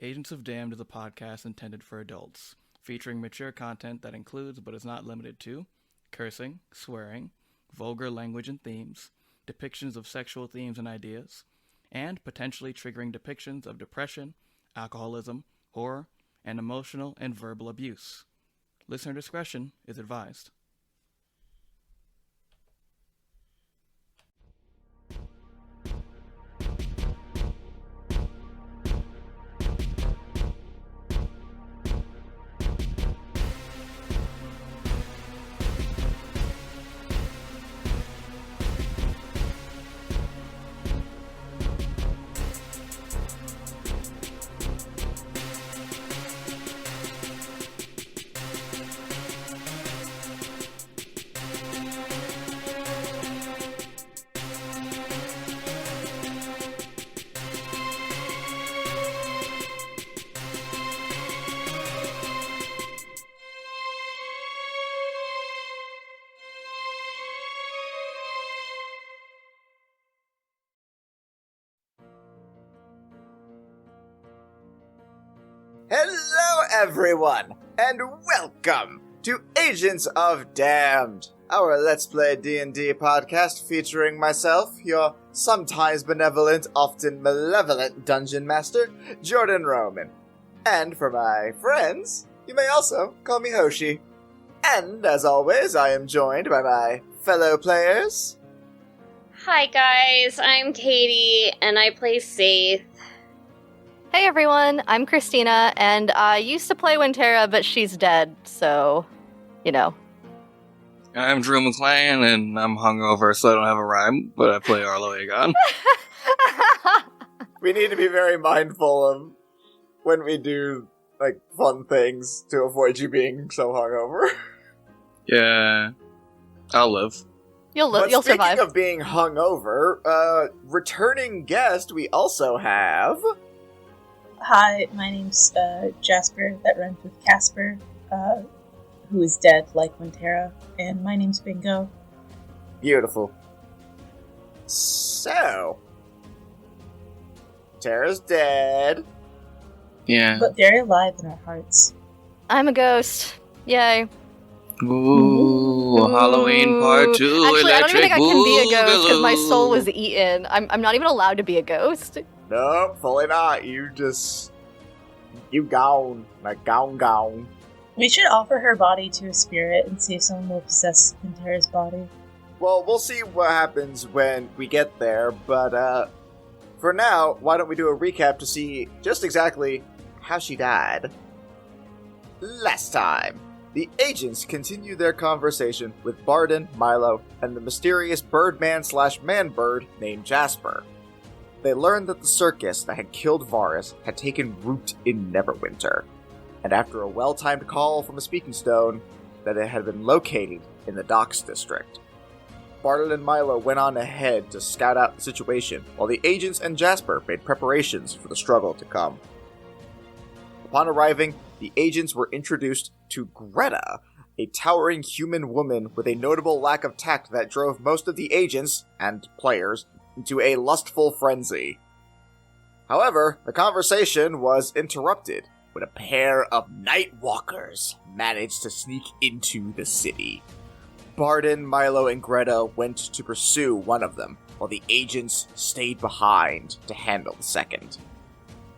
Agents of Damned is a podcast intended for adults, featuring mature content that includes but is not limited to cursing, swearing, vulgar language and themes, depictions of sexual themes and ideas, and potentially triggering depictions of depression, alcoholism, horror, and emotional and verbal abuse. Listener discretion is advised. Hello everyone, and welcome to Agents of Damned, our Let's Play D&D podcast featuring myself, your sometimes benevolent, often malevolent Dungeon Master, Jordan Roman. And for my friends, you may also call me Hoshi. And as always, I am joined by my fellow players. Hi guys, I'm Katie, and I play Saithe. Hey everyone, I'm Christina, and I used to play Winterra, but she's dead, so, you know. I'm Drew McLean, and I'm hungover, so I don't have a rhyme, but I play Arlo and We need to be very mindful of when we do, fun things to avoid you being so hungover. Yeah, I'll live. You'll survive. Speaking of being hungover, returning guest, we also have... Hi, my name's Jasper, that rhymes with Casper, who is dead like Winterra, and my name's Bingo. Beautiful. So, Tara's dead. Yeah. But very alive in our hearts. I'm a ghost. Yay. Ooh, Halloween part 2, Actually, I don't even think I can be a ghost because my Boogaloo. soul was eaten. I'm not even allowed to be a ghost. Nope, fully not. You gone. Gone. We should offer her body to a spirit and see if someone will possess Winterra's body. Well, we'll see what happens when we get there, but, for now, why don't we do a recap to see just exactly how she died. Last time, the agents continue their conversation with Barden, Milo, and the mysterious birdman/man-bird named Jasper. They learned that the circus that had killed Varus had taken root in Neverwinter, and after a well-timed call from a speaking stone, that it had been located in the Docks District. Barden and Milo went on ahead to scout out the situation, while the agents and Jasper made preparations for the struggle to come. Upon arriving, the agents were introduced to Greta, a towering human woman with a notable lack of tact that drove most of the agents, and players, into a lustful frenzy. However, the conversation was interrupted when a pair of Nightwalkers managed to sneak into the city. Barden, Milo, and Greta went to pursue one of them, while the agents stayed behind to handle the second.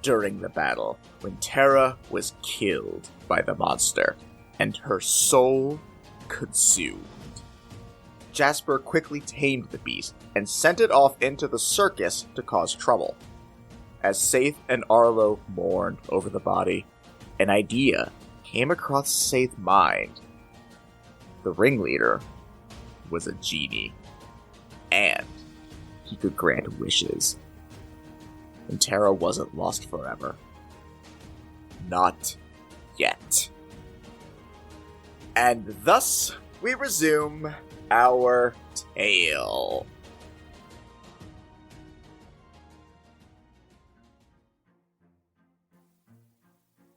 During the battle, Winterra was killed by the monster, and her soul consumed. Jasper quickly tamed the beast and sent it off into the circus to cause trouble. As Saithe and Arlo mourned over the body, an idea came across Saithe's mind. The ringleader was a genie, and he could grant wishes. And Tara wasn't lost forever. Not yet. And thus, we resume our tale.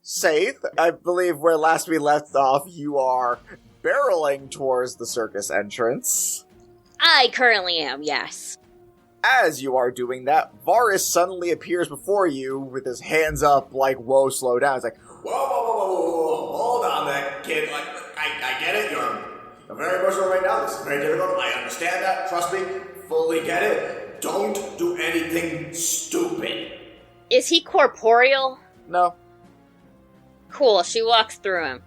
Saithe, I believe where last we left off, you are barreling towards the circus entrance. I currently am, yes. As you are doing that, Varus suddenly appears before you with his hands up like, whoa, slow down. It's like, whoa, hold on there, kid. Like, I get it, you're very emotional right now. This is very difficult. I understand that. Trust me, fully get it. Don't do anything stupid. Is he corporeal? No. Cool, she walks through him.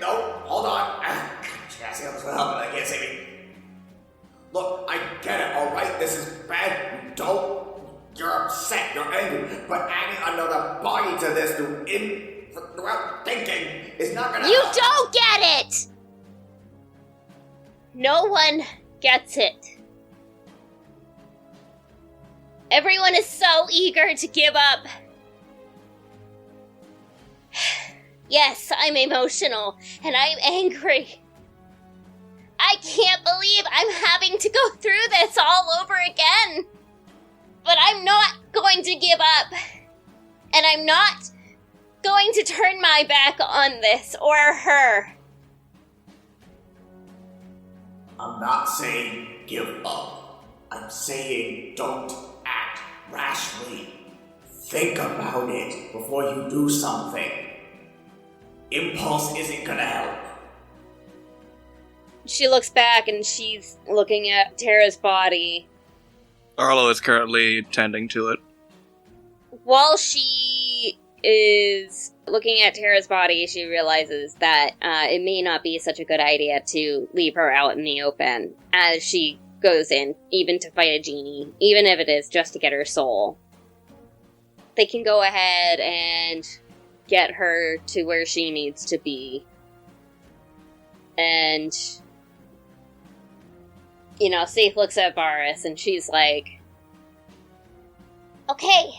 No, hold on. She can't see help, but I can't see me. Look, I get it, alright? This is bad. You're upset, you're angry, but adding another body to this throughout thinking is not gonna You help. don't get it! No one gets it. Everyone is so eager to give up. Yes, I'm emotional, and I'm angry. I can't believe I'm having to go through this all over again. But I'm not going to give up. And I'm not going to turn my back on this or her. I'm not saying give up. I'm saying don't act rashly. Think about it before you do something. Impulse isn't gonna help. She looks back and she's looking at Tara's body. Arlo is currently tending to it. While she is looking at Tara's body, she realizes that it may not be such a good idea to leave her out in the open as she goes in, even to fight a genie, even if it is just to get her soul. They can go ahead and get her to where she needs to be. And, you know, Saithe looks at Varus and she's like, okay.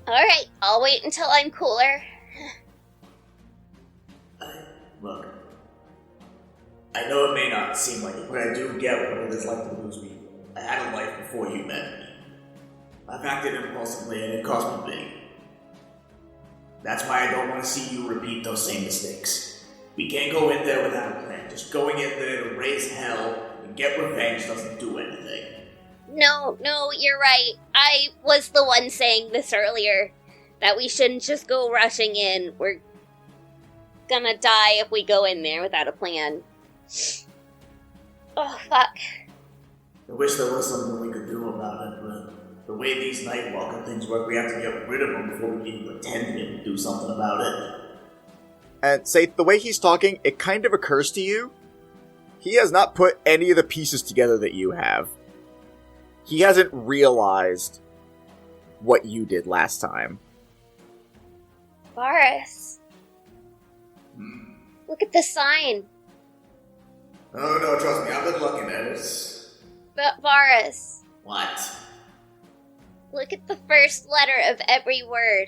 Alright, I'll wait until I'm cooler. Look, I know it may not seem like it, but I do get what it is like to lose people. I had a life before you met me. I've acted impulsively and it cost me big. That's why I don't want to see you repeat those same mistakes. We can't go in there without a plan. Just going in there to raise hell and get revenge doesn't do anything. No, you're right. I was the one saying this earlier. That we shouldn't just go rushing in. We're gonna die if we go in there without a plan. Oh, fuck. I wish there was something we could do about it, but the way these Nightwalker things work, we have to get rid of them before we can even pretend to do something about it. And Saithe, the way he's talking, it kind of occurs to you, he has not put any of the pieces together that you have. He hasn't realized what you did last time. Varus. Look at the sign. Oh no, trust me, I've been looking at it. But Varus, What? look at the first letter of every word.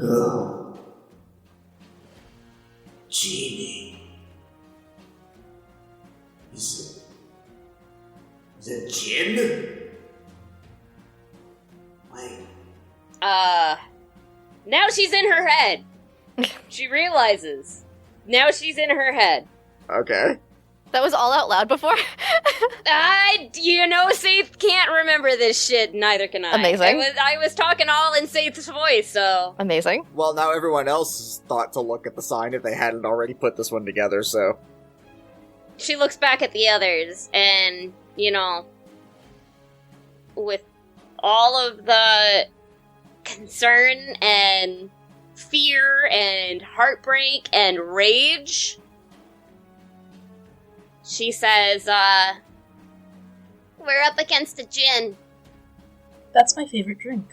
Oh. Genie. Is it Jin? Wait. Now she's in her head. She realizes. Now she's in her head. Okay. That was all out loud before? Saithe can't remember this shit, neither can I. Amazing. I was talking all in Saithe's voice, so... Amazing. Well, now everyone else has thought to look at the sign if they hadn't already put this one together, so... She looks back at the others, and, with all of the concern and fear and heartbreak and rage, she says, we're up against a djinn. That's my favorite drink.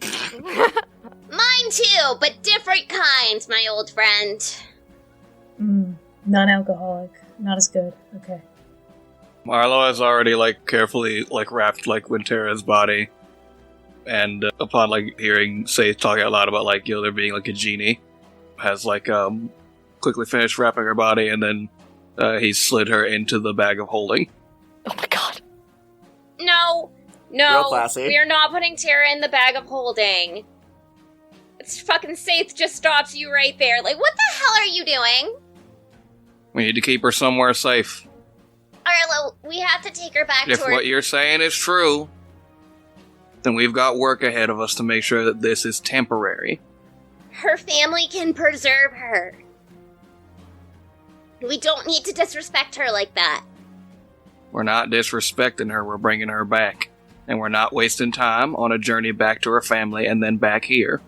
Mine too, but different kind, my old friend. Non-alcoholic. Not as good. Okay. Arlo has already, carefully, wrapped, Winterra's body. And upon, hearing Saithe talk out loud about, there being, a genie, has, quickly finished wrapping her body, and then he slid her into the bag of holding. Oh my god. No, Real classy. we are not putting Tara in the bag of holding. It's fucking Saithe just stops you right there. What the hell are you doing? We need to keep her somewhere safe. Arlo, we have to take her back If to her... what you're saying is true, then we've got work ahead of us to make sure that this is temporary. Her family can preserve her. We don't need to disrespect her like that. We're not disrespecting her, we're bringing her back. And we're not wasting time on a journey back to her family and then back here.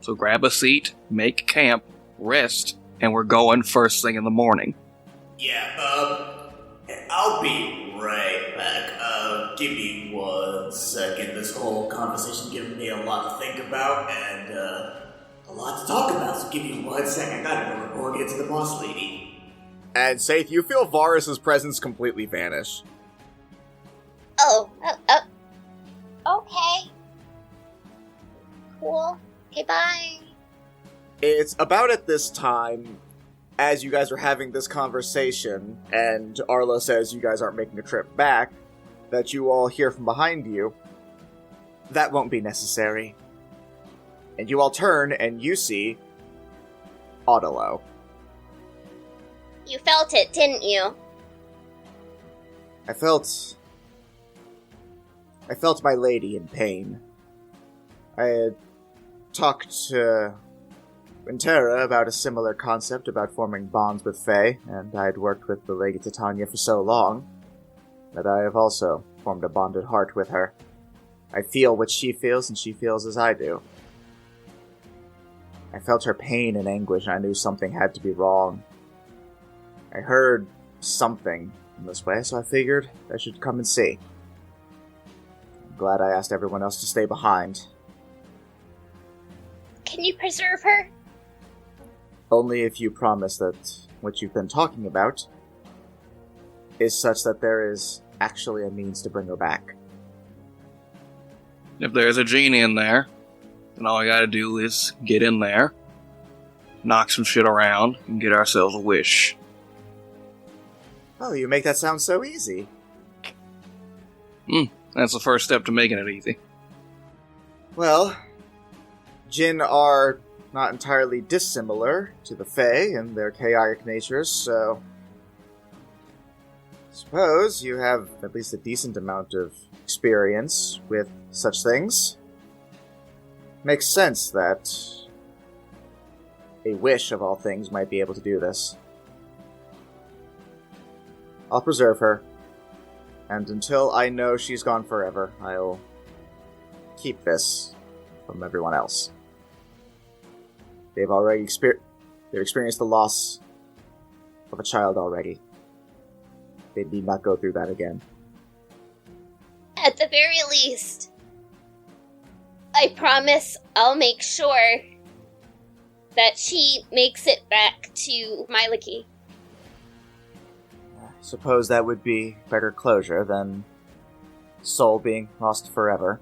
So grab a seat, make camp, rest, and we're going first thing in the morning. Yeah, I'll be right back. Give me 1 second. This whole conversation giving me a lot to think about and, a lot to talk about, so give me 1 second. I gotta go report it to the boss lady. And Saithe, you feel Varus's presence completely vanish. Okay. Cool. Okay, bye. It's about at this time, as you guys are having this conversation, and Arlo says you guys aren't making a trip back, that you all hear from behind you, that won't be necessary. And you all turn, and you see Autolo. You felt it, didn't you? I felt my lady in pain. I had talked to Winterra about a similar concept about forming bonds with Fae, and I had worked with the Lady Titania for so long that I have also formed a bonded heart with her. I feel what she feels, and she feels as I do. I felt her pain and anguish, and I knew something had to be wrong. I heard something in this way, so I figured I should come and see. I'm glad I asked everyone else to stay behind. Can you preserve her? Only if you promise that what you've been talking about is such that there is actually a means to bring her back. If there's a genie in there, then all we gotta do is get in there, knock some shit around, and get ourselves a wish. Oh, you make that sound so easy. That's the first step to making it easy. Well, Jinn are not entirely dissimilar to the Fae in their chaotic natures, so I suppose you have at least a decent amount of experience with such things. Makes sense that a wish of all things might be able to do this. I'll preserve her, and until I know she's gone forever, I'll keep this from everyone else. They've already experienced the loss of a child already. They need not go through that again. At the very least, I promise I'll make sure that she makes it back to Myliki. I suppose that would be better closure than soul being lost forever.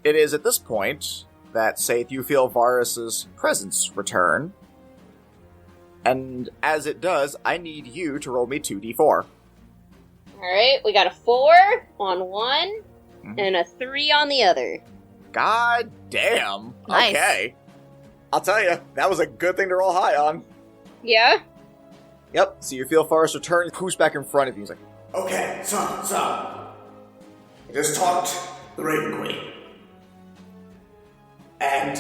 It is at this point that Saithe, you feel Varus's presence return. And as it does, I need you to roll me 2d4. Alright, we got a 4 on one, and a 3 on the other. God damn. Nice. Okay. I'll tell you, that was a good thing to roll high on. Yeah? Yep, so you feel Varus return, who's back in front of you. He's like, Okay, so, I just talked to the Raven Queen. And,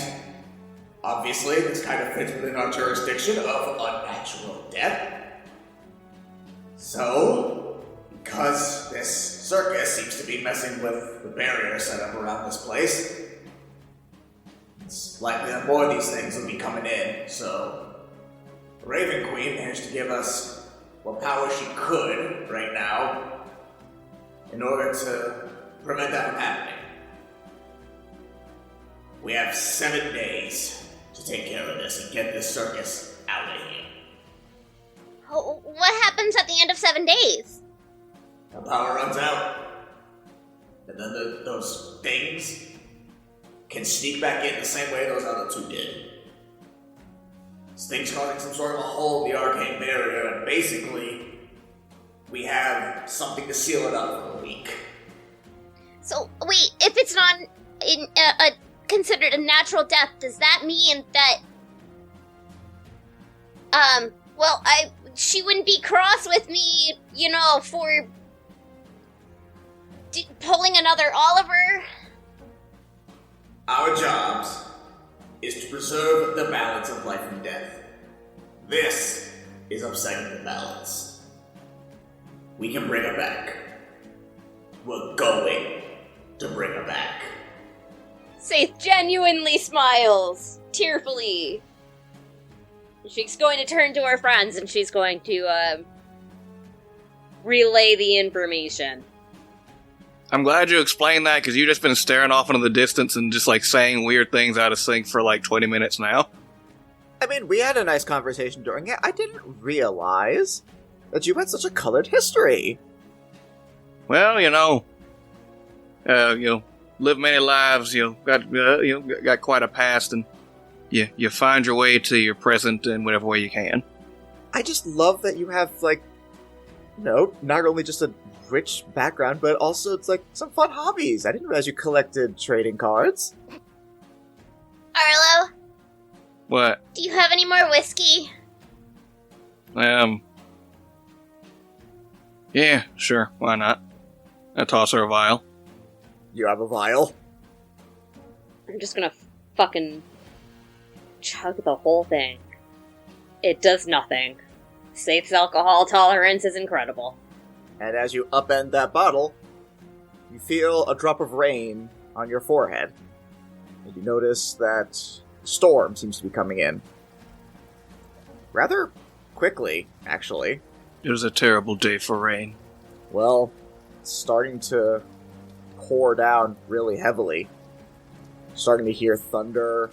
obviously, this kind of fits within our jurisdiction of unnatural death. So, because this circus seems to be messing with the barrier set up around this place, it's likely that more of these things will be coming in, so the Raven Queen managed to give us what power she could right now in order to prevent that from happening. We have 7 days to take care of this and get this circus out of here. What happens at the end of 7 days? The power runs out, and then those things can sneak back in the same way those other two did. This thing's causing some sort of a hole in the arcane barrier, and basically, we have something to seal it up for a week. So, wait, if it's not considered a natural death, does that mean that, she wouldn't be cross with me, for pulling another Oliver. Our jobs is to preserve the balance of life and death. This is upsetting the balance. We can bring her back. We're going to bring her back. Saithe genuinely smiles, tearfully. She's going to turn to her friends and she's going to, relay the information. I'm glad you explained that, because you've just been staring off into the distance and just, saying weird things out of sync for, 20 minutes now. I mean, we had a nice conversation during it. I didn't realize that you had such a colored history. Well, live many lives, got quite a past, and you find your way to your present in whatever way you can. I just love that you have, not only just a rich background, but also it's, some fun hobbies. I didn't realize you collected trading cards. Arlo? What? Do you have any more whiskey? Yeah, sure, why not? I toss her a vial. You have a vial? I'm just gonna fucking chug the whole thing. It does nothing. Saithe's alcohol tolerance is incredible. And as you upend that bottle, you feel a drop of rain on your forehead. And you notice that a storm seems to be coming in. Rather quickly, actually. It was a terrible day for rain. Well, it's starting to pour down really heavily. Starting to hear thunder.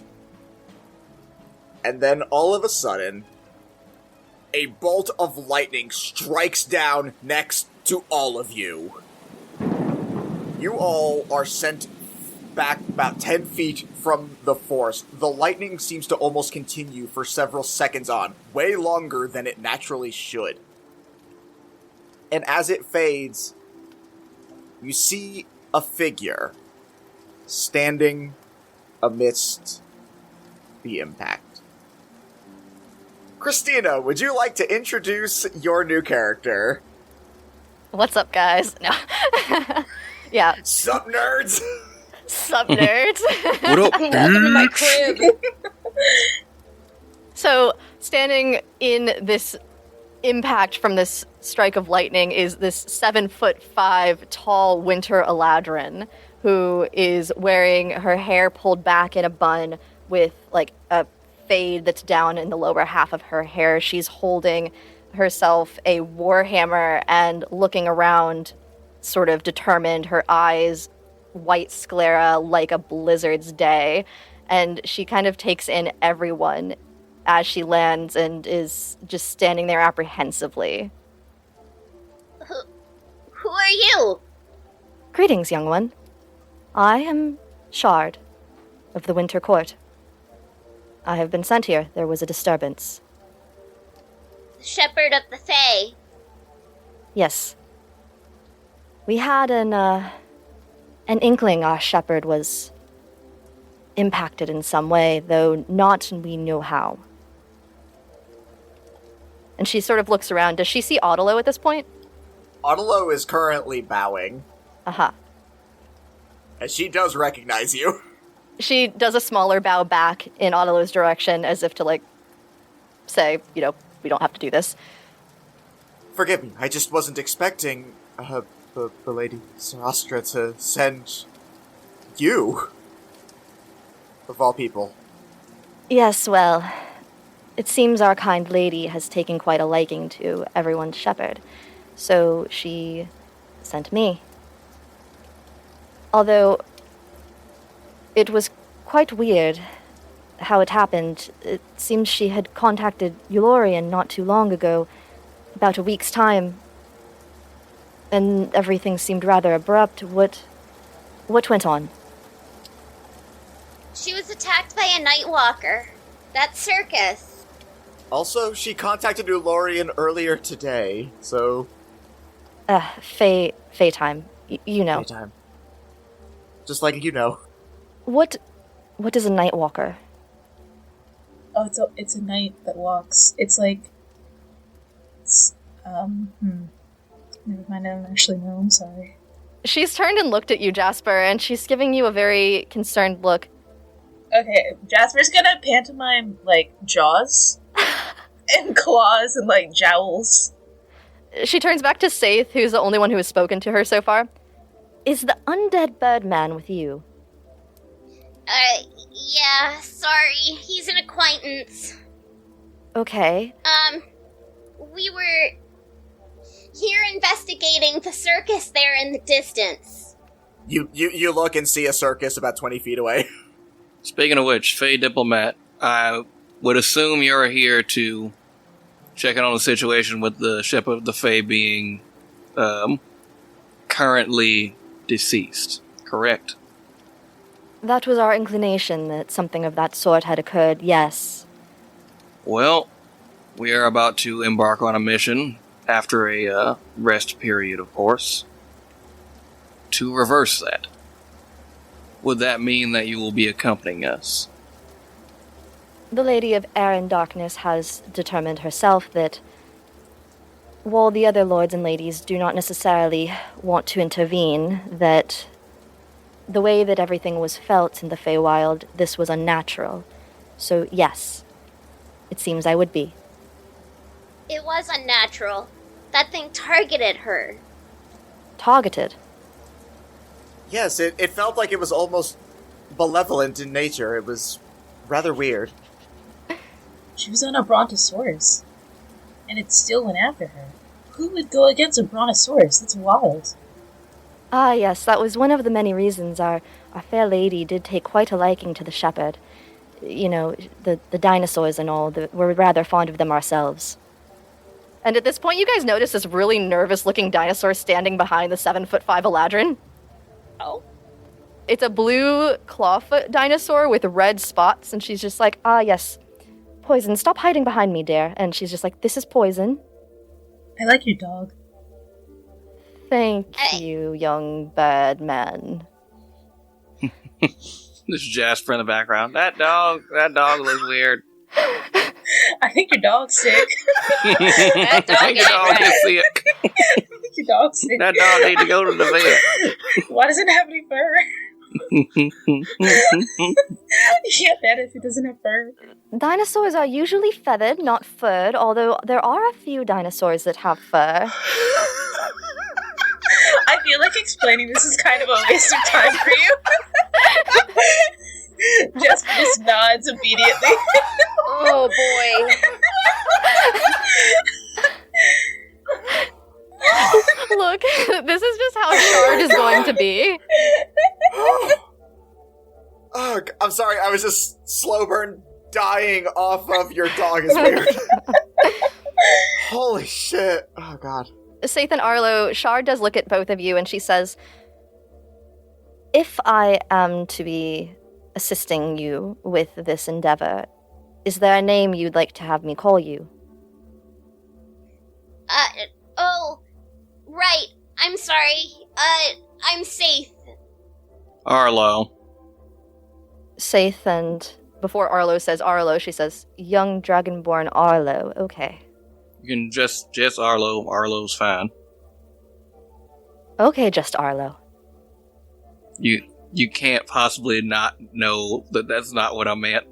And then all of a sudden, a bolt of lightning strikes down next to all of you. You all are sent back about 10 feet from the forest. The lightning seems to almost continue for several seconds on, way longer than it naturally should. And as it fades, you see a figure standing amidst the impact. Christina, would you like to introduce your new character? What's up, guys? No. Yeah. Sup, nerds? Sup, nerds? What up, Welcome to my crib. So, standing in this impact from this strike of lightning is this 7'5" tall Winter Eladrin, who is wearing her hair pulled back in a bun with a fade that's down in the lower half of her hair. She's holding herself a warhammer and looking around, sort of determined, her eyes white sclera like a blizzard's day, and she kind of takes in everyone as she lands and is just standing there apprehensively. Who are you? Greetings, young one. I am Shard of the Winter Court. I have been sent here. There was a disturbance. The Shepherd of the Fae. Yes. We had an inkling our shepherd was impacted in some way, though not we know how. And she sort of looks around. Does she see Otelo at this point? Otelo is currently bowing. Uh-huh. And she does recognize you. She does a smaller bow back in Otelo's direction, as if to, say, we don't have to do this. Forgive me, I just wasn't expecting the Lady Sarastra to send you, of all people. Yes, well, it seems our kind lady has taken quite a liking to everyone's shepherd, so she sent me. Although it was quite weird how it happened. It seems she had contacted Eulorian not too long ago, about a week's time, and everything seemed rather abrupt. What went on? She was attacked by a Nightwalker. That circus. Also, she contacted Eulorian earlier today, so... Fae time. You know. Anytime. Just like you know. What is a Nightwalker? Oh, it's a knight that walks. It's like Yes. Never mind, I don't actually know, I'm sorry. She's turned and looked at you, Jasper, and she's giving you a very concerned look. Okay, Jasper's gonna pantomime, jaws and claws and, jowls. She turns back to Saithe, who's the only one who has spoken to her so far. Is the undead bird man with you? Yeah, sorry. He's an acquaintance. Okay. We were here investigating the circus there in the distance. You look and see a circus about 20 feet away. Speaking of which, Fey Diplomat, I would assume you're here to check in on the situation with the ship of the Fey being currently deceased, correct? That was our inclination that something of that sort had occurred, yes. Well, we are about to embark on a mission, after a rest period, of course, to reverse that. Would that mean that you will be accompanying us? The Lady of Air and Darkness has determined herself that while the other lords and ladies do not necessarily want to intervene, that the way that everything was felt in the Feywild, this was unnatural. So yes, it seems I would be. It was unnatural. That thing targeted her. Targeted? Yes, it felt like it was almost malevolent in nature. It was rather weird. She was on a brontosaurus, and it still went after her. Who would go against a brontosaurus? That's wild. Ah, yes, that was one of the many reasons our fair lady did take quite a liking to the shepherd. You know, the dinosaurs and all, we're rather fond of them ourselves. And at this point, you guys notice this really nervous-looking dinosaur standing behind the 7'5" Eladrin. Oh. It's a blue clawfoot dinosaur with red spots, and she's just like, ah, yes, Poison, stop hiding behind me, dear. And she's just like, this is Poison. I like your dog. Thank you, young bad man. This is Jasper in the background. That dog looks weird. I think your dog's sick. That dog Your dog is sick. I think your dog's sick. That dog needs to go to the vet. Why doesn't it have any fur? Yeah, that if it doesn't have fur. Dinosaurs are usually feathered, not furred, although there are a few dinosaurs that have fur. I feel like explaining this is kind of a waste of time for you. Just nods immediately. Oh boy. Look, this is just how Shard is going to be. Oh, I'm sorry, I was just slow burn dying off of your dog is weird. Holy shit. Oh, God. Saithe and Arlo, Shard does look at both of you and she says, if I am to be assisting you with this endeavor, is there a name you'd like to have me call you? Oh, right. I'm sorry. I'm Saithe. Arlo. Saithe, and before Arlo says Arlo, she says, young dragonborn Arlo. Okay. You can just Arlo. Arlo's fine. Okay, just Arlo. You can't possibly not know that that's not what I meant.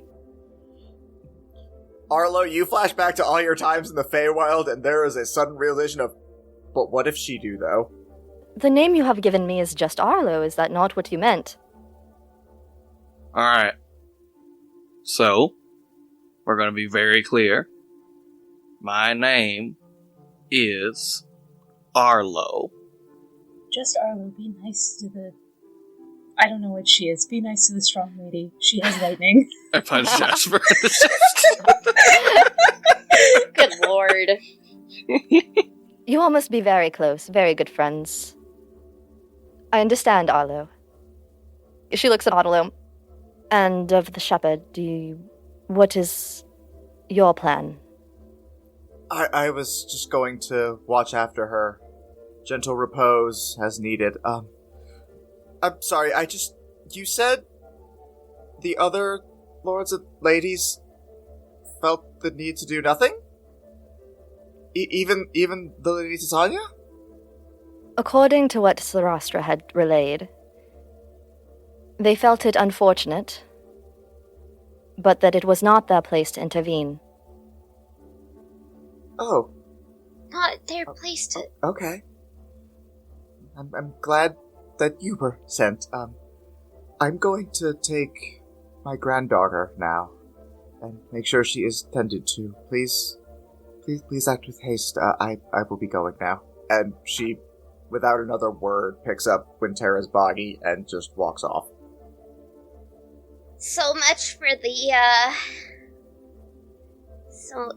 Arlo, you flash back to all your times in the Feywild, and there is a sudden realization of, but what if she do, though? The name you have given me is just Arlo. Is that not what you meant? Alright. So, we're going to be very clear. My name is Arlo. Just Arlo, be nice to the... I don't know what she is. Be nice to the strong lady. She has lightning. I punched Jasper. Good lord. You all must be very close, very good friends. I understand, Arlo. She looks at Arlo. And of the shepherd, what is your plan? I was just going to watch after her. Gentle repose as needed. I'm sorry, you said the other lords and ladies felt the need to do nothing? Even the Lady Titania? According to what Sarastra had relayed, they felt it unfortunate, but that it was not their place to intervene. Oh, Not their place to. okay. I'm glad that you were sent. I'm going to take my granddaughter now and make sure she is tended to. Please act with haste. I will be going now. And she, without another word, picks up Winterra's body and just walks off. So much for the, So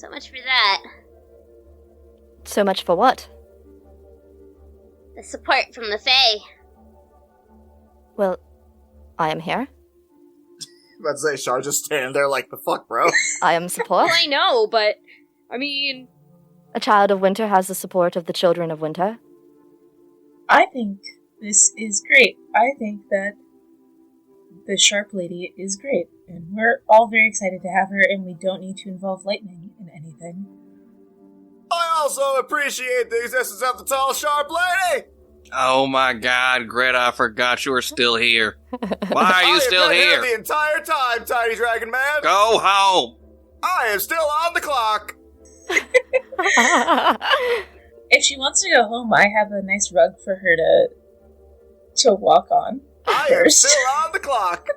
much for that. So much for what? The support from the Fae. Well, I am here. About to say, Char just standing there like, the fuck, bro? I am support. Well, I know, but, I mean... A child of winter has the support of the children of winter. I think this is great. I think that the Sharp Lady is great, and we're all very excited to have her, and we don't need to involve lightning in anything. I also appreciate the existence of the tall, sharp lady! Oh my god, Greta, I forgot you were still here. Why are you still I have been here? the entire time, Tiny Dragon Man! Go home! I am still on the clock! If she wants to go home, I have a nice rug for her to walk on. I am still on the clock!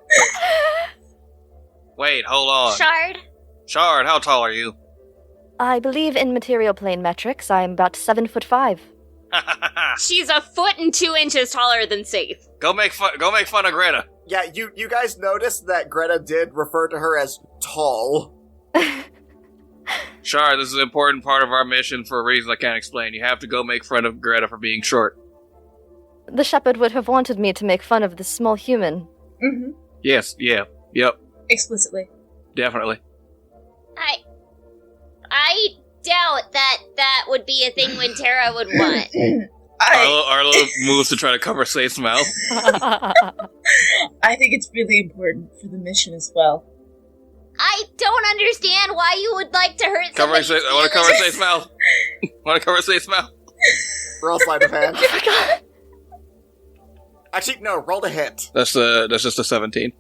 Wait, hold on. Shard? Shard, how tall are you? I believe in material plane metrics, I'm about 7'5". She's 1.2 inches taller than Saithe. Go make fun of Greta. Yeah, you guys noticed that Greta did refer to her as tall. Shard, this is an important part of our mission for a reason I can't explain. You have to go make fun of Greta for being short. The shepherd would have wanted me to make fun of this small human. Mm-hmm. Yes, yeah, yep, Explicitly. definitely. I doubt that would be a thing Winterra would want. Arlo moves to try to cover Saith's mouth. I think it's really important for the mission as well. I don't understand why you would like to hurt I somebody's want to cover feelings. Saith's mouth. Want to cover Saith's mouth? Roll sleight of hand. Actually, no, roll to hit. That's just a 17.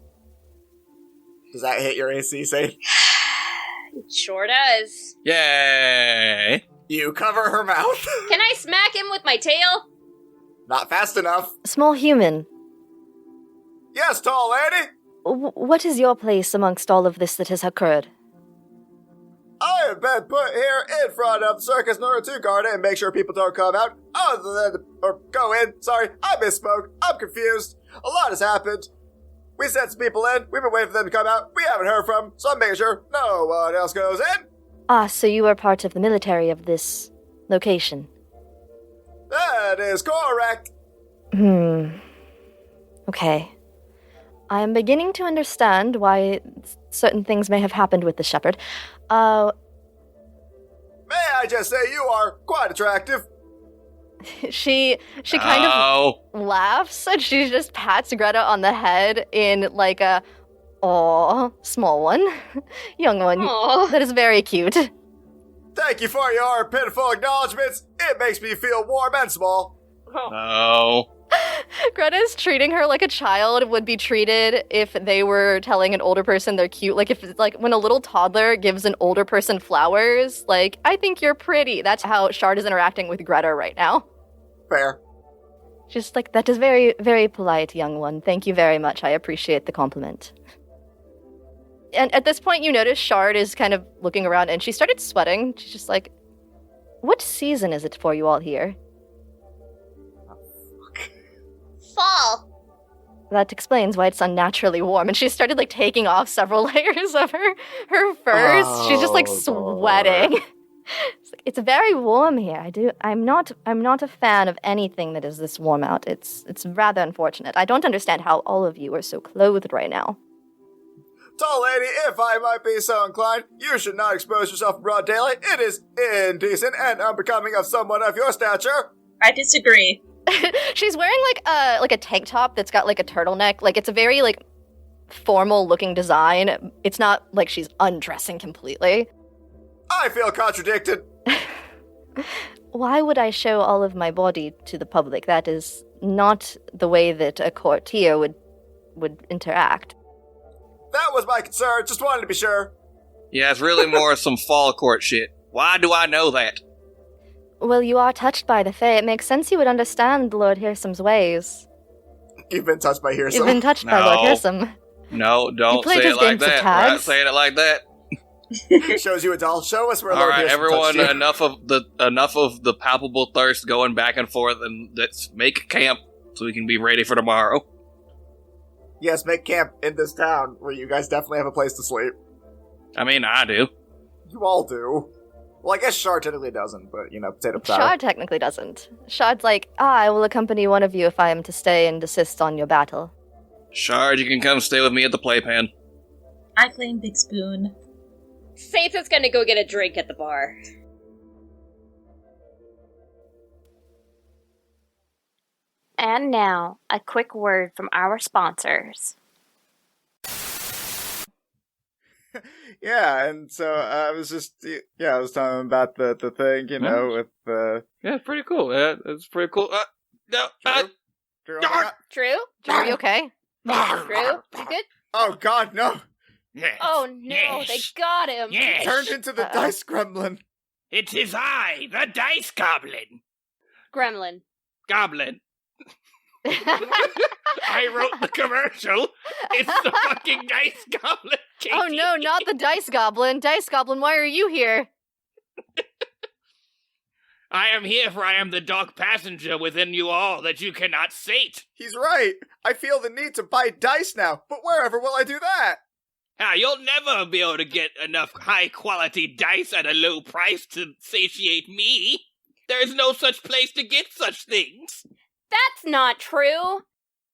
Does that hit your AC, Saith? It sure does. Yay! You cover her mouth. Can I smack him with my tail? Not fast enough. Small human, Yes, tall lady. what is your place amongst all of this that has occurred? I have been put here in front of the circus in order to guard it and make sure people don't come out or go in. Sorry, I misspoke. I'm confused. A lot has happened. We sent some people in. We've been waiting for them to come out. We haven't heard from them, so I'm making sure no one else goes in. Ah, so you are part of the military of this location. That is correct. Okay. I am beginning to understand why certain things may have happened with the shepherd. May I just say you are quite attractive. She kind of laughs and she just pats Greta on the head in like a, aw, small one, young one. Aww. That is very cute. Thank you for your pitiful acknowledgments. It makes me feel warm and small. Oh. Greta is treating her like a child would be treated if they were telling an older person they're cute. Like when a little toddler gives an older person flowers, like, I think you're pretty. That's how Shard is interacting with Greta right now. Fair. She's like, that is very, very polite, young one. Thank you very much. I appreciate the compliment. And at this point, you notice Shard is kind of looking around and she started sweating. She's just like, what season is it for you all here? Fall. That explains why it's unnaturally warm. And she started like taking off several layers of her furs. She's just like sweating. It's very warm here. I'm not a fan of anything that is this warm out. It's rather unfortunate. I don't understand how all of you are so clothed right now. Tall lady, if I might be so inclined, you should not expose yourself in broad daylight. It is indecent and unbecoming of someone of your stature. I disagree. She's wearing like a tank top that's got like a turtleneck. Like it's a very like formal looking design. It's not like she's undressing completely. I feel contradicted. Why would I show all of my body to the public? That is not the way that a courtier would interact. That was my concern. Just wanted to be sure. Yeah, it's really more some fall court shit. Why do I know that? Well, you are touched by the Fae. It makes sense you would understand Lord Hirsam's ways. You've been touched by Hirsum. You've been touched by Lord Hirsam. No, don't played say his it like game for that. We're tags. not saying it like that. Shows you a doll. Show us where All Lord right, Hirsum everyone, touched you. enough of the palpable thirst going back and forth, and let's make camp so we can be ready for tomorrow. Yes, make camp in this town where you guys definitely have a place to sleep. I mean, I do. You all do. Well, I guess Shard technically doesn't, but, potato potato. Shard technically doesn't. Shard's like, I will accompany one of you if I am to stay and assist on your battle. Shard, you can come stay with me at the playpen. I claim Big Spoon. Saithe is gonna go get a drink at the bar. And now, a quick word from our sponsors. Yeah, and so I was telling him about the thing, with the... Yeah, it's pretty cool. Yeah, it's pretty cool. No, Drew, oh my God. Drew? Drew, are you okay? Drew? You good? Oh God, no! Yes. Oh no, Yes. they got him! Yes. Turned into the dice gremlin. It is I, the Dice Goblin. Gremlin. Goblin. I wrote the commercial. It's the fucking Dice Goblin. Katie. Oh no, not the Dice Goblin. Dice Goblin, why are you here? I am here, for I am the dog passenger within you all that you cannot sate. He's right. I feel the need to buy dice now, but wherever will I do that? You'll never be able to get enough high-quality dice at a low price to satiate me. There is no such place to get such things. That's not true!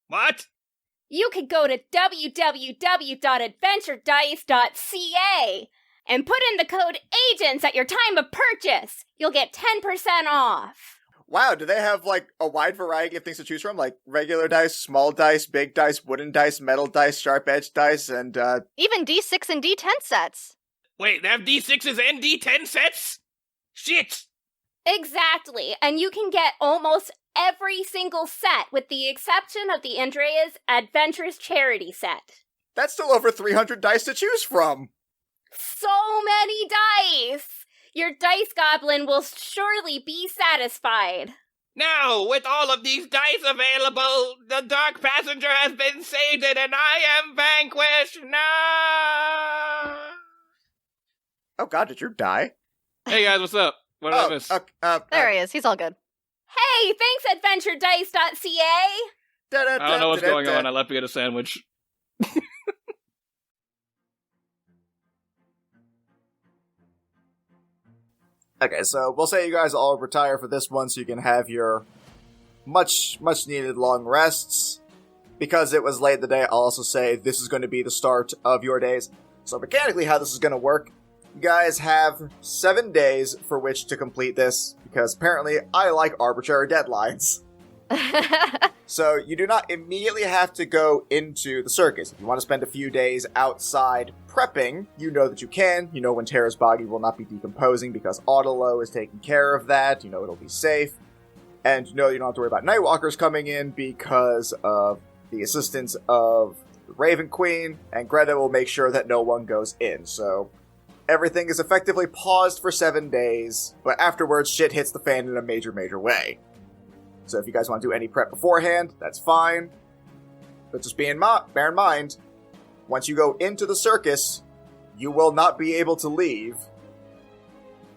What? You could go to www.adventuredice.ca and put in the code AGENTS at your time of purchase. You'll get 10% off. Wow, do they have, a wide variety of things to choose from? Like regular dice, small dice, big dice, wooden dice, metal dice, sharp-edged dice, and, Even D6 and D10 sets. Wait, they have D6s and D10 sets? Shit! Exactly, and you can get almost every single set with the exception of the Andrea's Adventures Charity set. that's still over 300 dice to choose from. So many dice! Your dice goblin will surely be satisfied. Now, with all of these dice available, the Dark Passenger has been sated and I am vanquished. No! Oh God, did you die? Hey guys, what's up? What did I miss? There he is. He's all good. Hey, thanks AdventureDice.ca! I don't know what's going on. I left to get a sandwich. Okay, so we'll say you guys all retire for this one so you can have your much needed long rests. Because it was late in the day, I'll also say this is going to be the start of your days. So mechanically how this is going to work, you guys have 7 days for which to complete this, because apparently I like arbitrary deadlines. So you do not immediately have to go into the circus. If you want to spend a few days outside prepping, you know that you can. You know Winterra's body will not be decomposing because Autolo is taking care of that. You know it'll be safe. And you know you don't have to worry about Nightwalkers coming in because of the assistance of the Raven Queen, and Greta will make sure that no one goes in. So everything is effectively paused for 7 days, but afterwards shit hits the fan in a major way. So if you guys want to do any prep beforehand, that's fine. But just bear in mind, once you go into the circus, you will not be able to leave.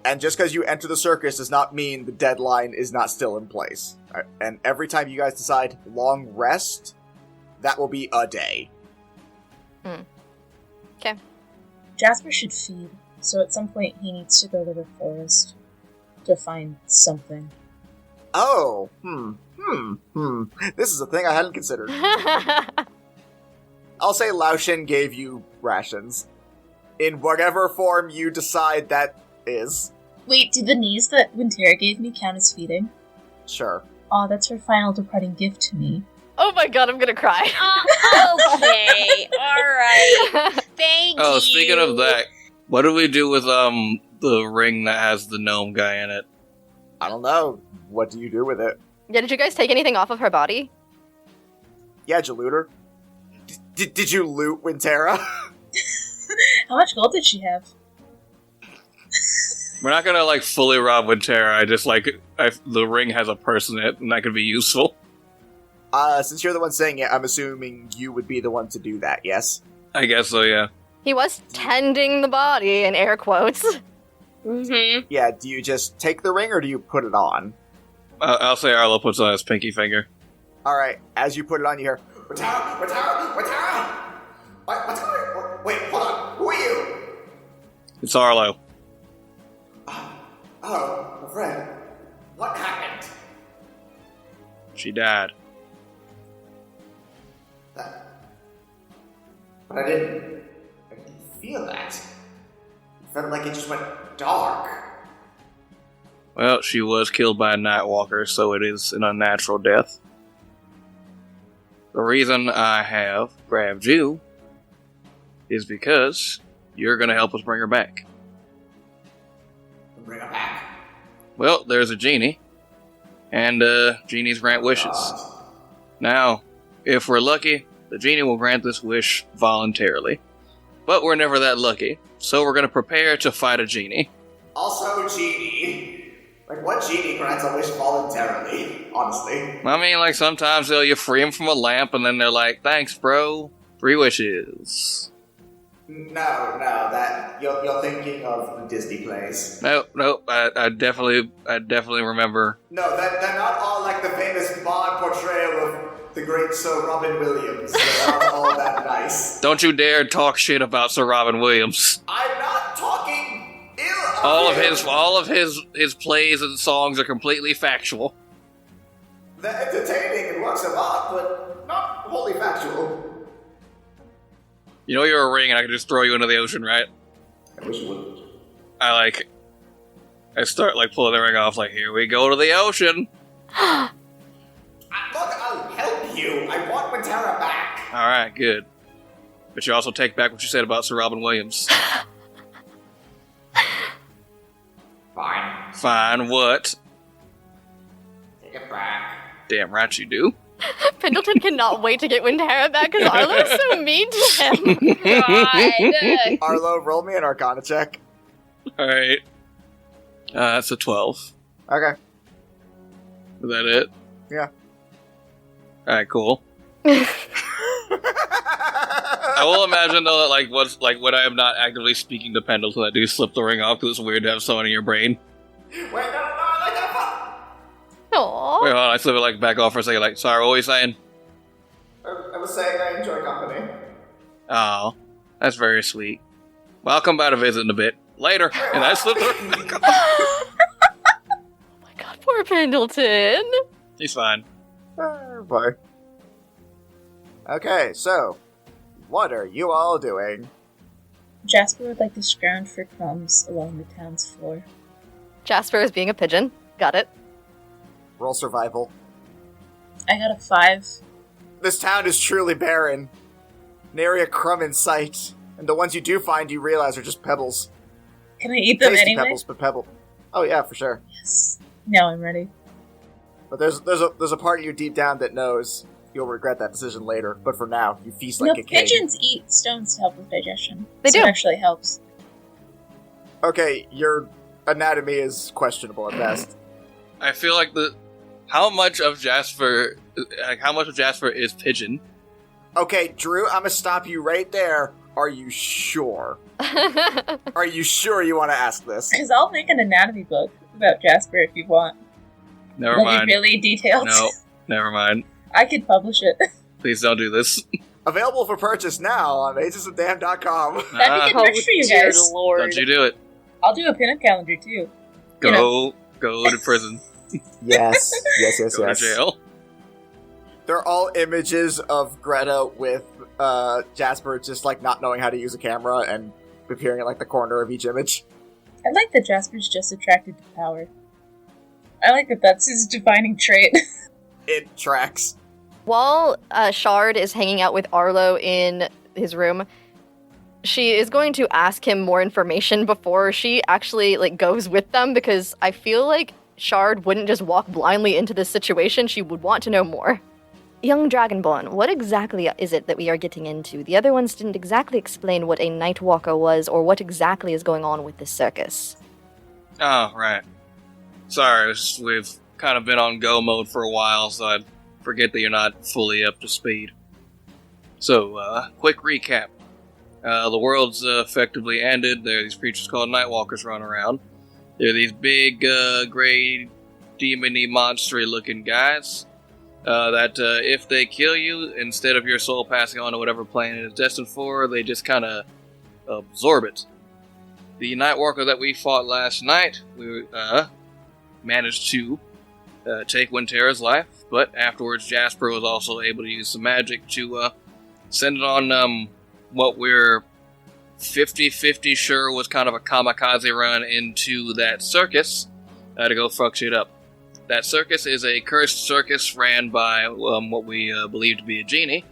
And just because you enter the circus does not mean the deadline is not still in place. And every time you guys decide long rest, that will be a day. Okay. Jasper should feed, so at some point he needs to go to the forest to find something. Oh, This is a thing I hadn't considered. I'll say Lao Shin gave you rations. In whatever form you decide that is. Wait, do the knees that Winterra gave me count as feeding? Sure. Aw, that's her final departing gift to me. Oh my god, I'm gonna cry. Okay, alright. Thank you. Oh, speaking of that, what do we do with the ring that has the gnome guy in it? I don't know. What do you do with it? Yeah, did you guys take anything off of her body? Yeah, did you loot her? Did you loot Winterra? How much gold did she have? We're not gonna, like, fully rob Winterra. I just, like, the ring has a purse in it, and that could be useful. Since you're the one saying it, I'm assuming you would be the one to do that, yes? I guess so, yeah. He was tending the body, in air quotes. Mm-hmm. Yeah, do you just take the ring or do you put it on? I'll say Arlo puts on his pinky finger. Alright, as you put it on, you hear, Winterra! Wait, hold on. Who are you? It's Arlo. Oh, my friend. What happened? She died. But I didn't feel that. It felt like it just went dark. Well, she was killed by a Nightwalker, so it is an unnatural death. The reason I have grabbed you is because you're going to help us bring her back. Bring her back. Well, there's a genie, and genies grant wishes. Now, if we're lucky, the genie will grant this wish voluntarily. But we're never that lucky, so we're going to prepare to fight a genie. Also, genie. Like, what genie grants a wish voluntarily, honestly? I mean, like, sometimes you free them from a lamp, and then they're like, thanks, bro. 3 wishes. No, that you're thinking of the Disney plays. Nope, I definitely remember. No, they're not all like the famous Bond portrayal of the great Sir Robin Williams. They're not all that nice. Don't you dare talk shit about Sir Robin Williams. I'm not talking ill of All of his plays and songs are completely factual. They're entertaining and works of art, but not wholly factual. You know you're a ring and I can just throw you into the ocean, right? I wish you wouldn't. I start pulling the ring off, like, here we go to the ocean. Look, I'll help you. I want Winterra back. Alright, good. But you also take back what you said about Sir Robin Williams. Fine. Fine, what? Take it back. Damn right you do. Pendleton cannot wait to get Winterra back because Arlo is so mean to him. God. Arlo, roll me an Arcana check. Alright. That's a 12. Okay. Is that it? Yeah. Alright, cool. I will imagine though that when I am not actively speaking to Pendleton, I do slip the ring off because it's weird to have someone in your brain. Wait, no, I like that part. Aww. Wait, hold on, I slip it back off for a second, sorry, what were you saying? I was saying I enjoy company. Oh, that's very sweet. Well, I'll come by to visit in a bit. Later. And I slipped the ring back off. Oh my god, poor Pendleton. He's fine. Bye. Okay, so, what are you all doing? Jasper would like to scrounge for crumbs along the town's floor. Jasper is being a pigeon. Got it. Roll survival. I got a 5. This town is truly barren. Nary a crumb in sight. And the ones you do find, you realize are just pebbles. Can I eat them Tasty anyway? pebbles, but pebble. Oh yeah, for sure. Yes. Now I'm ready. But there's a part of you deep down that knows you'll regret that decision later. But for now, you feast like No, a king. pigeons eat stones to help with digestion. They so do. It actually helps. Okay, your anatomy is questionable at best. I feel like how much of Jasper is pigeon? Okay, Drew, I'm gonna stop you right there. Are you sure? Are you sure you want to ask this? Because I'll make an anatomy book about Jasper if you want. Never It'll mind. be really detailed. No, never mind. I could publish it. Please don't do this. Available for purchase now on agentsofdamned.com. That'd be good merch for you dear guys. Lord. Don't you do it. I'll do a pinup calendar too. Go to prison. Yes, yes. Go to jail. They're all images of Greta with Jasper just not knowing how to use a camera and appearing in the corner of each image. I like that Jasper's just attracted to power. I like that that's his defining trait. It tracks. While Shard is hanging out with Arlo in his room, she is going to ask him more information before she actually, goes with them, because I feel like Shard wouldn't just walk blindly into this situation. She would want to know more. Young Dragonborn, what exactly is it that we are getting into? The other ones didn't exactly explain what a Nightwalker was or what exactly is going on with this circus. Oh, right. Sorry, we've kind of been on go mode for a while, so I forget that you're not fully up to speed. So, quick recap. The world's effectively ended. There are these creatures called Nightwalkers running around. They're these big, gray, demon-y, monster-looking guys. That if they kill you, instead of your soul passing on to whatever plane it is destined for, they just kind of absorb it. The Nightwalker that we fought last night, we managed to take Winterra's life, but afterwards Jasper was also able to use some magic to send it on what we're 50-50 sure was kind of a kamikaze run into that circus to go fuck shit up. That circus is a cursed circus ran by what we believe to be a genie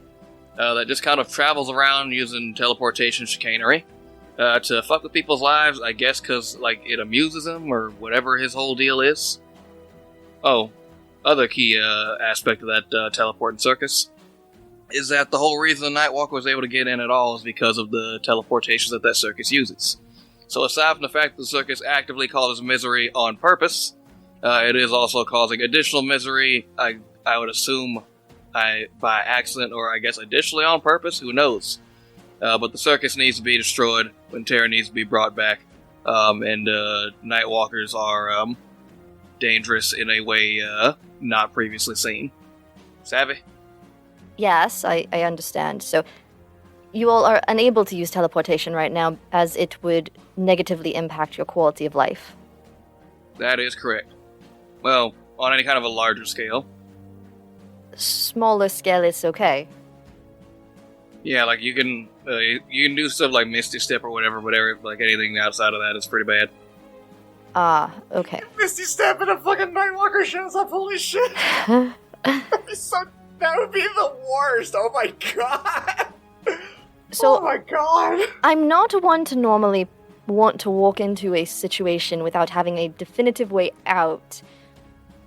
that just kind of travels around using teleportation chicanery to fuck with people's lives, I guess because it amuses him or whatever his whole deal is. Oh, other key aspect of that teleporting circus is that the whole reason the Nightwalker was able to get in at all is because of the teleportations that circus uses. So aside from the fact that the circus actively causes misery on purpose, it is also causing additional misery, I would assume by accident or I guess additionally on purpose, who knows. But the circus needs to be destroyed, Winterra needs to be brought back, and Nightwalkers are dangerous in a way not previously seen. Savvy? Yes, I understand. So, you all are unable to use teleportation right now, as it would negatively impact your quality of life. That is correct. Well, on any kind of a larger scale. Smaller scale is okay. Yeah, you can do stuff like Misty Step or whatever, anything outside of that is pretty bad. Ah, okay. Misty Step and a fucking Nightwalker shows up, holy shit! That would be the worst, oh my god! So, oh my god! I'm not one to normally want to walk into a situation without having a definitive way out.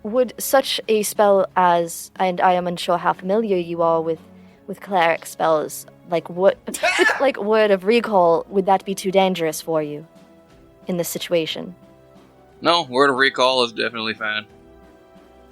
Would such a spell as, and I am unsure how familiar you are with cleric spells, Word of Recall, would that be too dangerous for you in this situation? No, Word of Recall is definitely fine.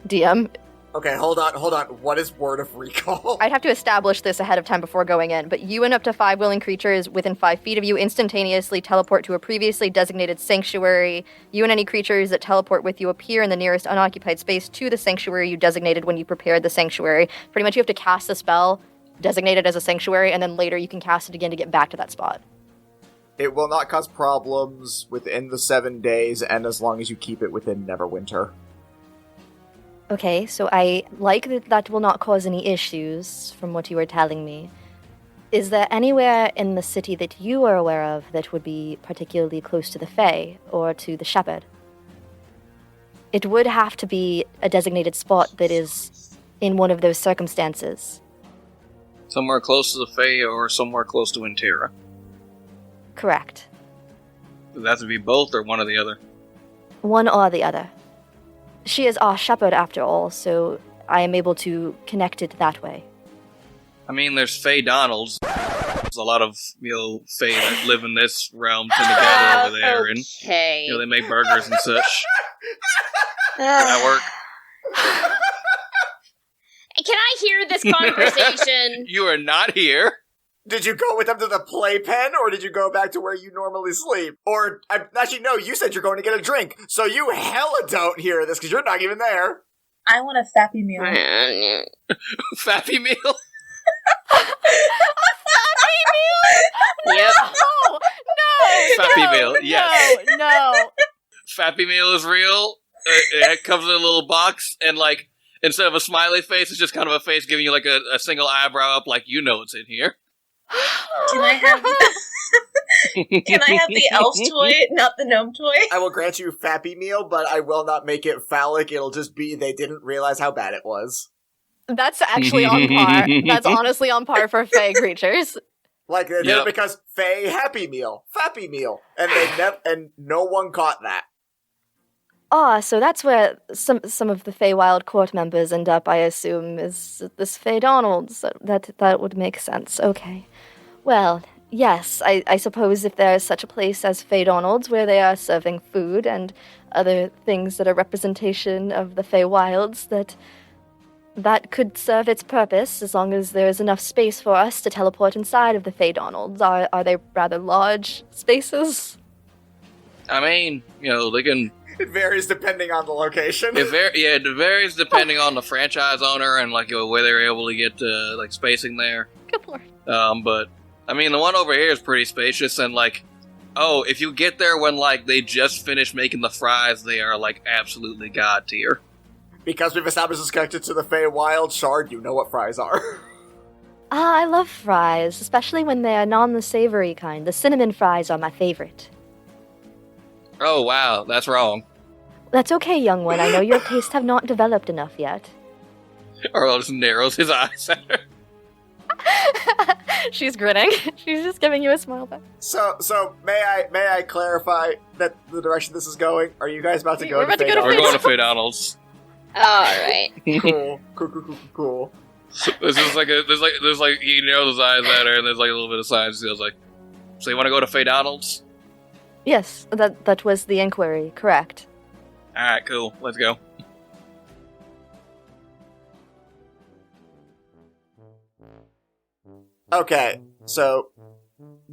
DM? Okay, hold on. What is Word of Recall? I'd have to establish this ahead of time before going in, but you and up to 5 willing creatures within 5 feet of you instantaneously teleport to a previously designated sanctuary. You and any creatures that teleport with you appear in the nearest unoccupied space to the sanctuary you designated when you prepared the sanctuary. Pretty much you have to cast the spell, designate it as a sanctuary, and then later you can cast it again to get back to that spot. It will not cause problems within the 7 days, and as long as you keep it within Neverwinter. Okay, so I like that will not cause any issues, from what you were telling me. Is there anywhere in the city that you are aware of that would be particularly close to the Fae, or to the Shepherd? It would have to be a designated spot that is in one of those circumstances. Somewhere close to the Fae, or somewhere close to Winterra? Correct. Does that have to be both, or one or the other? One or the other. She is our shepherd, after all, so I am able to connect it that way. I mean, there's Fae Donalds. There's a lot of, Fae that live in this realm tend to gather over there, and they make burgers and such. Does that work? Can I hear this conversation? You are not here. Did you go with them to the playpen, or did you go back to where you normally sleep? Or, actually, no, you said you're going to get a drink, so you hella don't hear this, because you're not even there. I want a Fappy-Meal. Fappy-Meal? Yep. No! Fappy-Meal, yes. No! Fappy-Meal is real. It comes in a little box, and, instead of a smiley face, it's just kind of a face giving you, a single eyebrow up, it's in here. Can I have the elf toy, not the gnome toy? I will grant you Fappy-Meal, but I will not make it phallic. It'll just be they didn't realize how bad it was. That's actually on par. That's honestly on par for Fae creatures. Like, they did Yep. it because Faye Happy-Meal, Fappy-Meal, and and no one caught that. Ah, so that's where some of the Feywild court members end up, I assume, is this Fey Donald's. That would make sense. Okay. Well, yes, I suppose if there is such a place as Fey Donald's where they are serving food and other things that are representation of the Feywilds, that could serve its purpose as long as there is enough space for us to teleport inside of the Fey Donald's. Are they rather large spaces? I mean, they can. It varies depending on the location. It varies depending on the franchise owner and where they're able to get spacing there. Good lord. But I mean, the one over here is pretty spacious and if you get there when they just finished making the fries, they are absolutely god tier. Because we've established this connected to the Feywild Shard, you know what fries are. I love fries, especially when they are non-savory kind. The cinnamon fries are my favorite. Oh wow, that's wrong. That's okay, young one. I know your tastes have not developed enough yet. Arlo just narrows his eyes at her. She's grinning. She's just giving you a smile back. So may I clarify that the direction this is going? Are you guys about to go We're to about to go to We're going to Fey Donald's. Alright. Cool. This is there's he narrows his eyes at her and there's a little bit of silence. He goes so you want to go to Fey Donald's? Yes, that was the inquiry, correct. Alright, cool. Let's go. Okay, so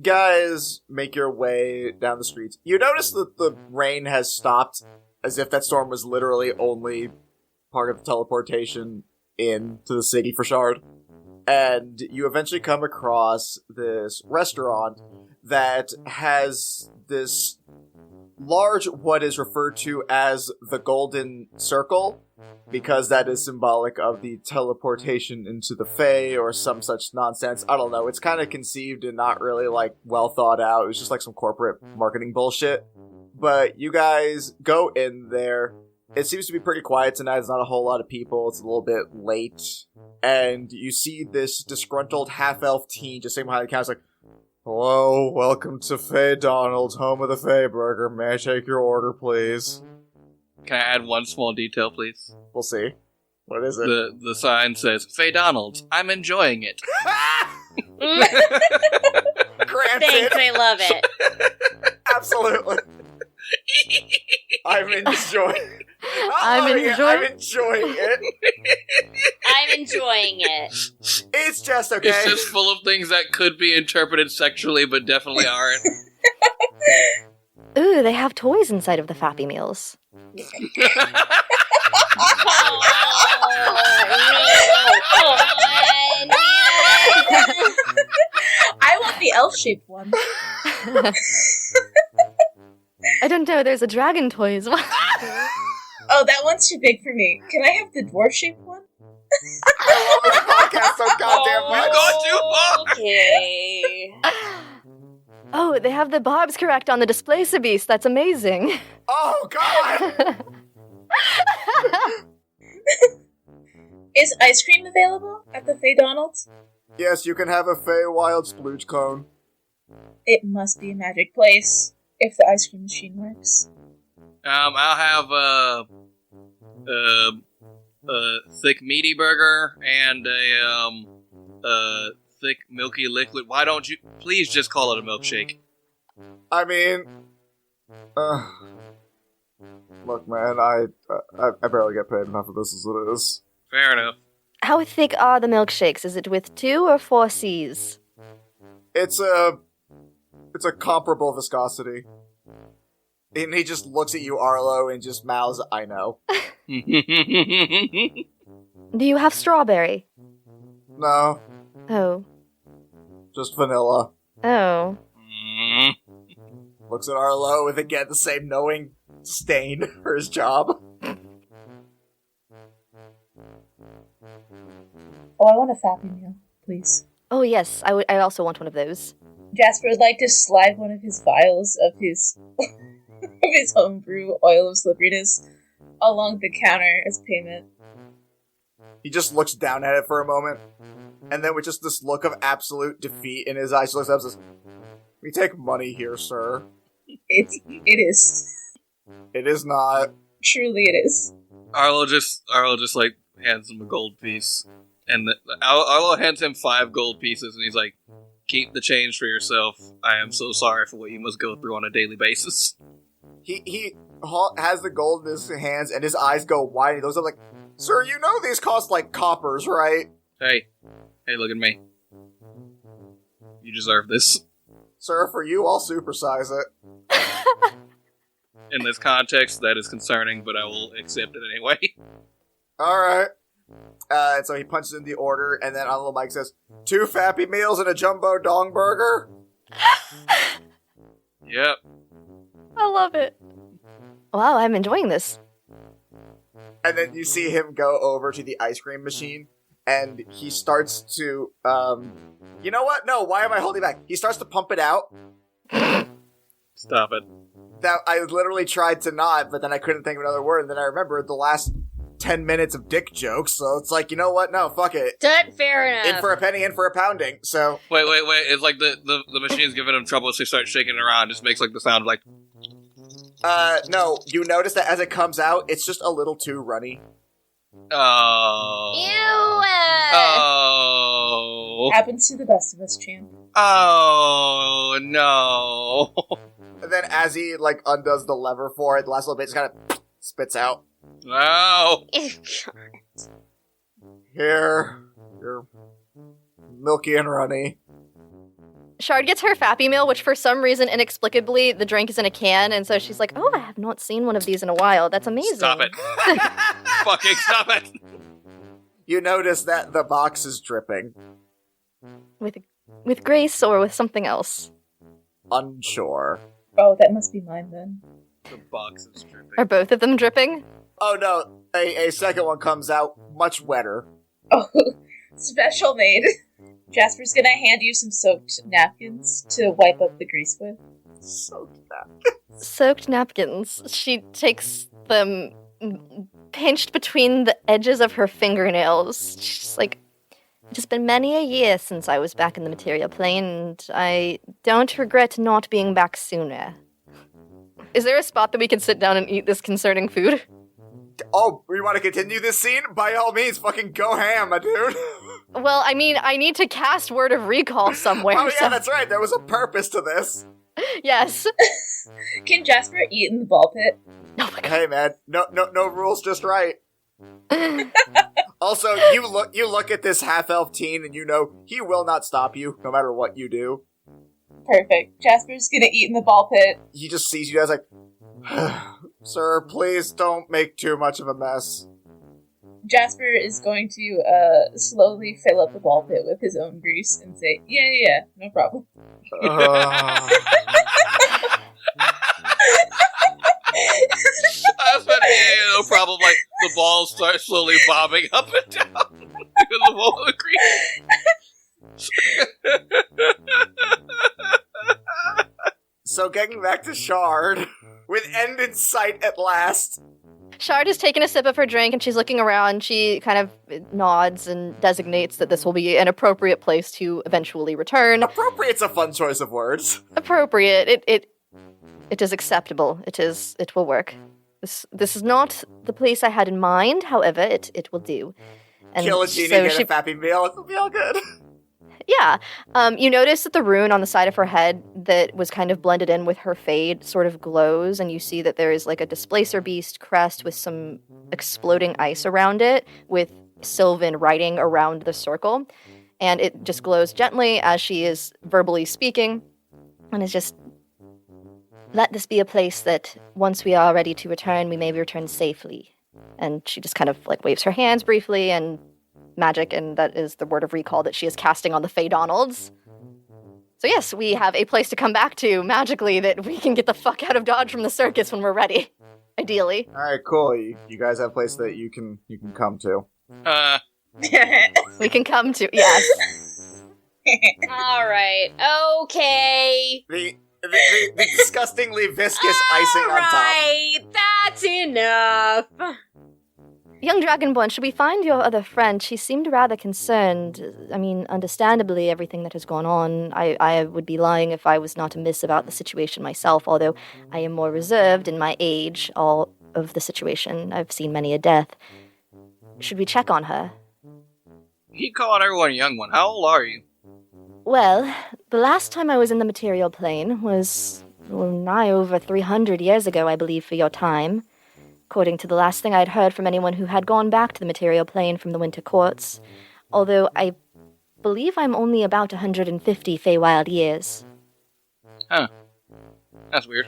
guys make your way down the streets. You notice that the rain has stopped, as if that storm was literally only part of the teleportation into the city for Shard. And you eventually come across this restaurant that has this large, what is referred to as the Golden Circle, because that is symbolic of the teleportation into the Fae or some such nonsense. I don't know. It's kind of conceived and not really well thought out. It was just some corporate marketing bullshit. But you guys go in there. It seems to be pretty quiet tonight. There's not a whole lot of people. It's a little bit late. And you see this disgruntled half-elf teen just sitting behind the counter. It's hello, welcome to Fey Donald's, home of the Fey Burger. May I take your order, please? Can I add one small detail, please? We'll see. What is it? The sign says, Fey Donald's, I'm enjoying it. Granted. Thanks, I love it. Absolutely. I'm enjoying I'm enjoying it. I'm enjoying it. It's just okay. It's just full of things that could be interpreted sexually, but definitely aren't. Ooh, they have toys inside of the Fappy-Meals. I want the elf-shaped one. I don't know, there's a dragon toy as well. Oh, that one's too big for me. Can I have the dwarf-shaped one? I love this podcast so goddamn much. Gone too far! Okay. Oh, they have the barbs correct on the displacer beast. That's amazing. Oh, God! Is ice cream available at the Fey Donald's? Yes, you can have a Feywild splooge cone. It must be a magic place if the ice cream machine works. I'll have a thick meaty burger and a thick milky liquid. Why don't you please just call it a milkshake? I mean, look, man, I barely get paid enough of this as it is. Fair enough. How thick are the milkshakes? Is it with 2 or 4 C's? It's a comparable viscosity. And he just looks at you, Arlo, and just mouths, I know. Do you have strawberry? No, Oh. just vanilla. Oh. Looks at Arlo with, again, the same knowing stain for his job. Oh, I want a Fappy-Meal, please. Oh, yes. I also want one of those. Jasper would like to slide one of his vials of his of his homebrew oil of slipperiness along the counter as payment. He just looks down at it for a moment, and then with just this look of absolute defeat in his eyes, he looks up and says, "We take money here, sir." It is. It is not. Truly it is. Arlo just like hands him a gold piece, and Arlo hands him 5 gold pieces, and he's like, "Keep the change for yourself. I am so sorry for what you must go through on a daily basis." He has the gold in his hands, and his eyes go wide, and he looks up like, "Sir, you know these cost like coppers, right?" Hey, look at me. You deserve this. "Sir, for you, I'll supersize it." In this context, that is concerning, but I will accept it anyway. Alright. And so he punches in the order, and then on the mic says, 2 Fappy-Meals and a jumbo dong burger? Yep. I love it. Wow, I'm enjoying this. And then you see him go over to the ice cream machine, and he starts to, you know what? No, why am I holding back? He starts to pump it out. Stop it. That I literally tried to not, but then I couldn't think of another word, and then I remembered the last 10 minutes of dick jokes, so it's like, you know what? No, fuck it. Fair enough. In for a penny, in for a pounding, so... Wait. It's like the machine's giving him trouble, so he starts shaking it around. It just makes like the sound of like... No, you notice that as it comes out, it's just a little too runny. Oh. Ew! Oh. Happens to the best of us, champ. Oh, no. And then as he, like, undoes the lever for it, the last little bit just kind of spits out. No. Here, you're milky and runny. Shard gets her Fappy-Meal, which for some reason, inexplicably, the drink is in a can, and so she's like, "Oh, I have not seen one of these in a while. That's amazing." Stop it. Fucking stop it. You notice that the box is dripping. With grace or with something else? Unsure. Oh, that must be mine then. The box is dripping. Are both of them dripping? Oh no, a second one comes out much wetter. Oh, special made. Jasper's gonna hand you some soaked napkins to wipe up the grease with. Soaked napkins. She takes them pinched between the edges of her fingernails. She's like, "It has been many a year since I was back in the material plane, and I don't regret not being back sooner." Is there a spot that we can sit down and eat this concerning food? Oh, we want to continue this scene? By all means, fucking go ham, my dude. Well, I mean, I need to cast Word of Recall somewhere. Oh yeah, that's right. There was a purpose to this. Yes. Can Jasper eat in the ball pit? Oh my god. Hey man, no rules, just right. Also, you look at this half-elf teen and you know he will not stop you, no matter what you do. Perfect. Jasper's gonna eat in the ball pit. He just sees you guys like, "Sir, please don't make too much of a mess." Jasper is going to slowly fill up the ball pit with his own grease and say, yeah, no problem. I was about to say, no problem, like, the balls start slowly bobbing up and down in the wall of the grease. So getting back to Shard, with end in sight at last. Shard has taken a sip of her drink and she's looking around. She kind of nods and designates that this will be an appropriate place to eventually return. Appropriate's a fun choice of words. Appropriate. It is acceptable. It will work. This is not the place I had in mind. However, it will do. And Kill a genie, so get a Fappy-Meal. It'll be all good. Yeah. You notice that the rune on the side of her head that was kind of blended in with her fade sort of glows, and you see that there is like a displacer beast crest with some exploding ice around it, with Sylvan writing around the circle. And it just glows gently as she is verbally speaking, and is just, "Let this be a place that, once we are ready to return, we may return safely." And she just kind of like waves her hands briefly, and magic, and that is the word of recall that she is casting on the Faye Donalds. So yes, we have a place to come back to magically that we can get the fuck out of Dodge from the circus when we're ready. Ideally. Alright, cool. You guys have a place that you can come to. We can come to, yes. Alright, okay. The disgustingly viscous icing on top. Alright, that's enough. Young Dragonborn, should we find your other friend? She seemed rather concerned. I mean, understandably, everything that has gone on. I would be lying if I was not amiss about the situation myself, although I am more reserved in my age, all of the situation. I've seen many a death. Should we check on her? You keep calling everyone a young one. How old are you? Well, the last time I was in the material plane was nigh over 300 years ago, I believe, for your time. According to the last thing I'd heard from anyone who had gone back to the material plane from the Winter Courts. Although I believe I'm only about 150 Feywild years. Huh. That's weird.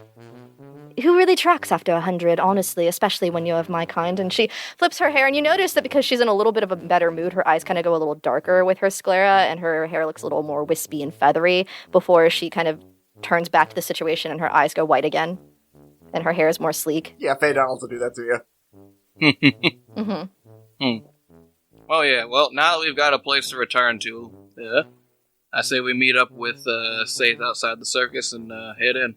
Who really tracks after 100, honestly, especially when you're of my kind? And she flips her hair, and you notice that because she's in a little bit of a better mood, her eyes kind of go a little darker with her sclera, and her hair looks a little more wispy and feathery before she kind of turns back to the situation and her eyes go white again. And her hair is more sleek. Yeah, Faye Donald will do that to you. Well, yeah. Well, now that we've got a place to return to, I say we meet up with Saithe outside the circus and head in.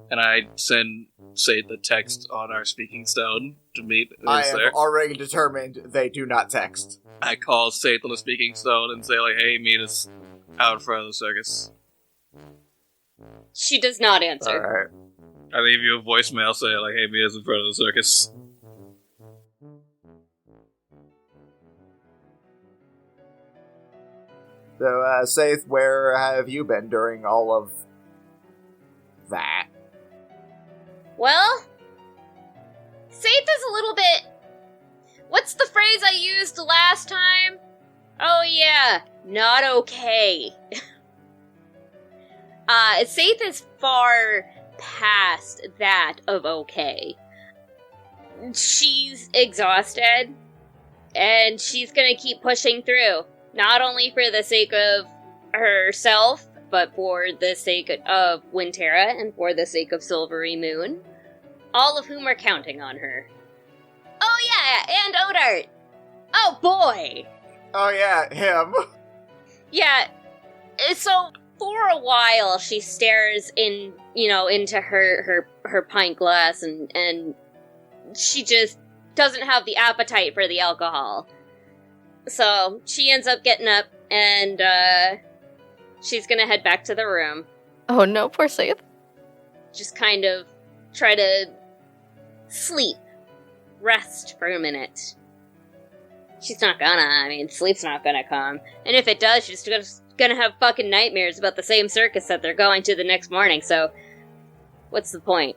And I send Saithe the text on our speaking stone to meet I us am there. already determined they do not text. I call Saithe on the speaking stone and say, like, hey, meet us out in front of the circus. She does not answer. Alright. I leave you a voicemail saying, like, hey, meet us in front of the circus. So, Saithe, where have you been during all of that? Well, Saithe is a little bit... What's the phrase I used last time? Oh yeah, not okay. Saithe is far past that of okay. She's exhausted, and she's gonna keep pushing through. Not only for the sake of herself, but for the sake of Winterra and for the sake of Silvery Moon, all of whom are counting on her. Oh yeah, and Odart! Oh boy! Oh yeah, him. Yeah, so for a while she stares into her pint glass and she just doesn't have the appetite for the alcohol. So she ends up getting up and she's gonna head back to the room. Oh no, poor Saithe. Just kind of try to sleep. Rest for a minute. She's not gonna. Sleep's not gonna come. And if it does, she's just gonna have fucking nightmares about the same circus that they're going to the next morning, so what's the point?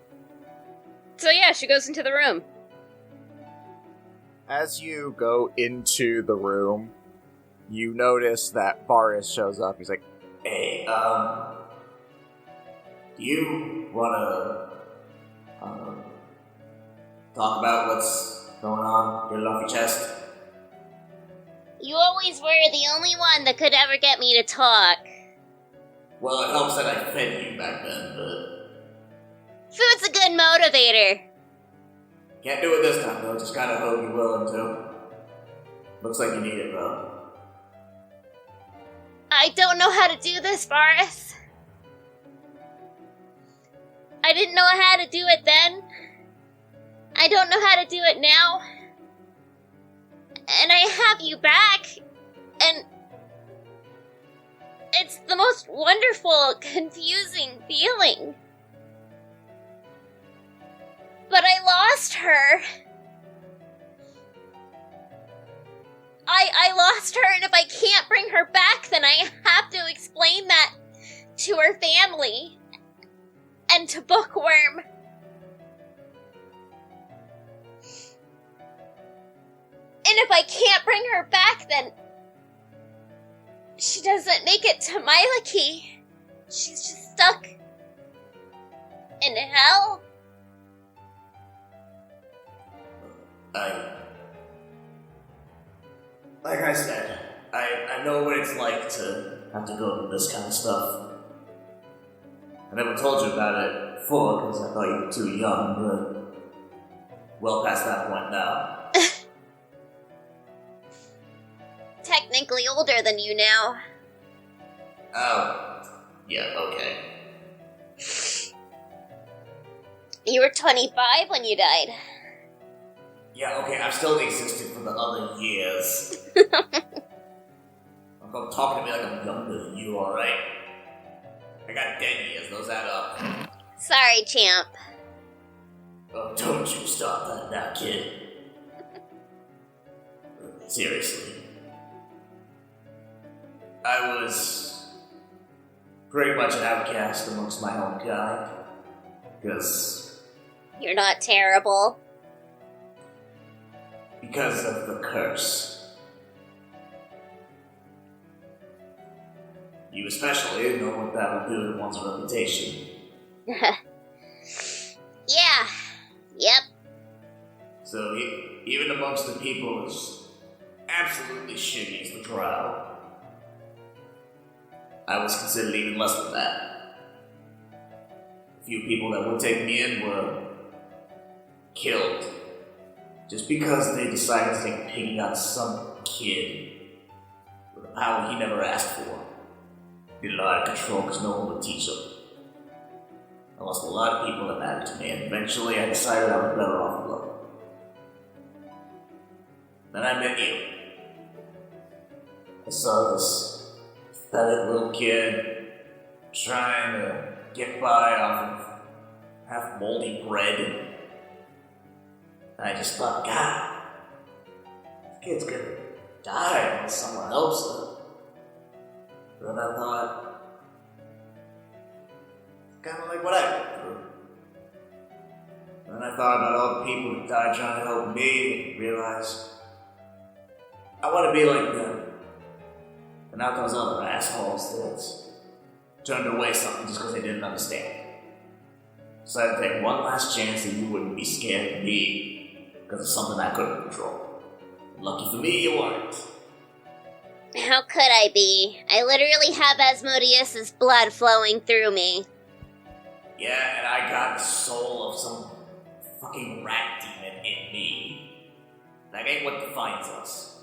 So yeah, she goes into the room. As you go into the room, you notice that Boris shows up. He's like, Hey, do you wanna, talk about what's going on? Get it off your chest? You always were the only one that could ever get me to talk. Well, it helps that I fed you back then, but Food's a good motivator. can't do it this time, though. Just kinda hope you're willing to. Looks like you need it, though. I don't know how to do this, Boris. I didn't know how to do it then. I don't know how to do it now. And I have you back. And it's the most wonderful, confusing feeling. But I lost her. I lost her, and if I can't bring her back, then I have to explain that to her family. And to Bookworm. And if I can't bring her back, then she doesn't make it to Mylaki. She's just stuck in hell. Like I said, I know what it's like to have to go through this kind of stuff. I never told you about it before because I thought you were too young, but well past that point now. Technically older than you now. Oh, yeah, okay. You were 25 when you died. Yeah, okay, I've still existed for the other years. Don't talk to me like I'm younger than you, alright? I got 10 years, those add up. Sorry, champ. Oh, don't you stop that now, kid. Seriously. I was pretty much an outcast amongst my own kind. Because You're not terrible. Because of the curse. You especially know what that will do to one's reputation. Yeah. Yep. So even amongst the people as absolutely shitty as the crowd, I was considered even less than that. A few people that would take me in were killed just because they decided to take pity on some kid with a power he never asked for. Didn't know how to control because no one would teach him. I lost a lot of people that mattered to me, and eventually I decided I was better off alone. Then I met you. I saw this pathetic little kid trying to get by off of half moldy bread, and I just thought, God, this kid's gonna die unless someone helps him. Then I thought, kind of like what I went through. Then I thought about all the people who died trying to help me, and realized I want to be like them. And not those other assholes that turned away something just because they didn't understand. So I'd take one last chance that you wouldn't be scared of me because of something I couldn't control. Lucky for me, you weren't. How could I be? I literally have Asmodeus's blood flowing through me. Yeah, and I got the soul of some fucking rat demon in me. That ain't what defines us.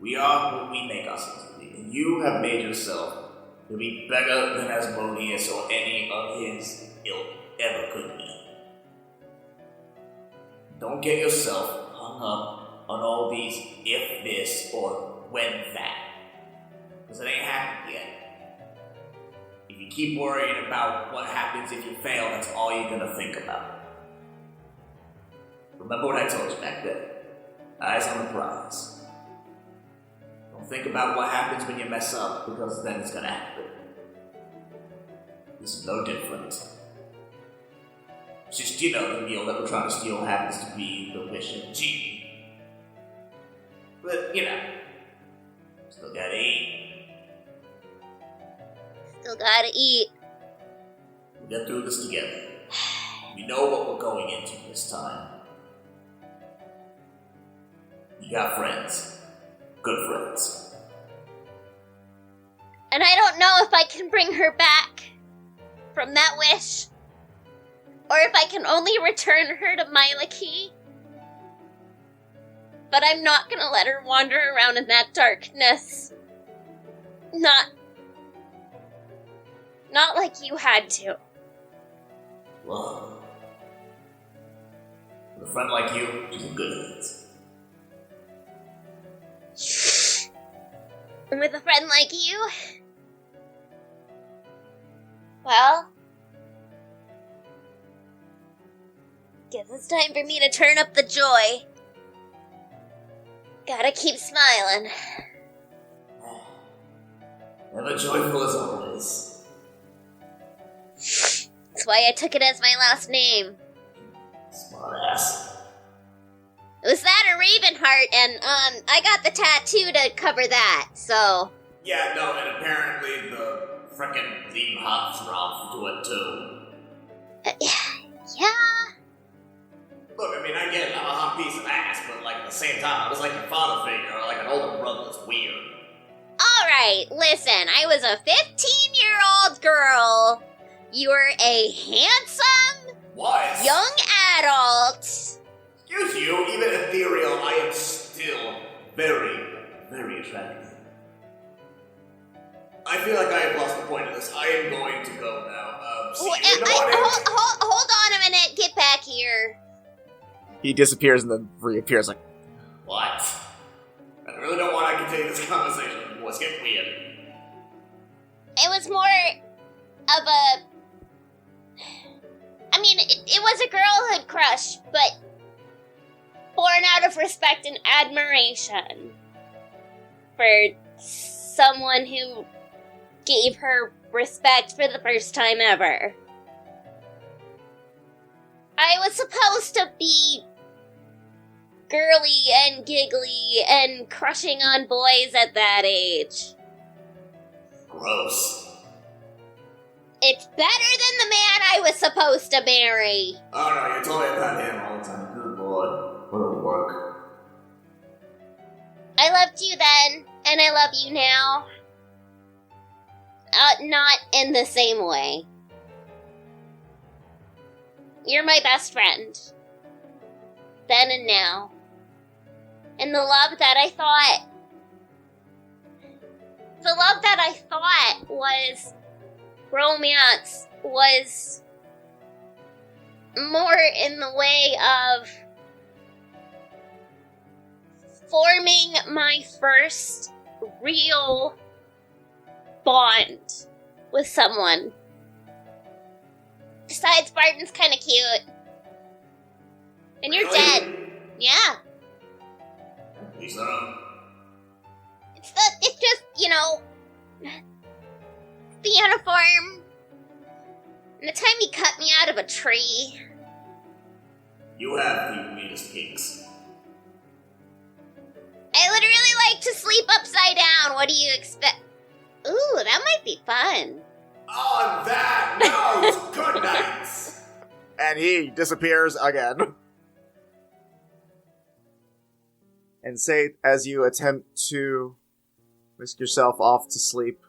We are what we make ourselves to be, and you have made yourself to be better than Asmodeus or any of his ilk ever could be. Don't get yourself hung up on all these if this or when that, because it ain't happened yet. If you keep worrying about what happens if you fail, that's all you're gonna think about. Remember what I told you back then. Eyes on the prize. Don't think about what happens when you mess up, because then it's gonna happen. This is no different. It's just, the meal that we're trying to steal happens to be the wish of genie. But, still gotta eat. Still gotta eat. We'll get through this together. We know what we're going into this time. You got friends. Good friends. And I don't know if I can bring her back from that wish, or if I can only return her to Mylaki. But I'm not gonna let her wander around in that darkness. Not like you had to. Well, with a friend like you, she's good at it. And with a friend like you, well, guess it's time for me to turn up the joy. Gotta keep smiling. Never joyful as always. That's why I took it as my last name. Smart ass. It was that or Ravenheart, and I got the tattoo to cover that, so. Yeah, no, and apparently the frickin' Lead Hotthrob to it too. Yeah. Look, I mean, I get it, I'm a hot piece of ass, but like at the same time, I was like your father figure, or like an older brother that's weird. Alright, listen, I was a 15-year-old girl. You were a handsome, What? young adult. Excuse you, even ethereal, I am still very, very attractive. I feel like I have lost the point of this. I am going to go now. See you in the morning. Hold on a minute, get back here. He disappears and then reappears like, What? I really don't want to continue this conversation. Let's get weird. It was more of a... I mean, it was a girlhood crush, but born out of respect and admiration for someone who gave her respect for the first time ever. I was supposed to be girly and giggly and crushing on boys at that age. Gross. It's better than the man I was supposed to marry. Oh no, you told me about him all the time. Good lord. What a work. I loved you then, and I love you now. Not in the same way. You're my best friend. Then and now. And the love that I thought was romance was more in the way of forming my first real bond with someone. Besides, Barton's kind of cute. And you're Really? dead. Yeah. He's It's just, the uniform. And the time he cut me out of a tree. You have the meanest kinks. I literally like to sleep upside down. What do you expect? Ooh, that might be fun. On that note, good night. and he disappears again. And Saithe, as you attempt to whisk yourself off to sleep,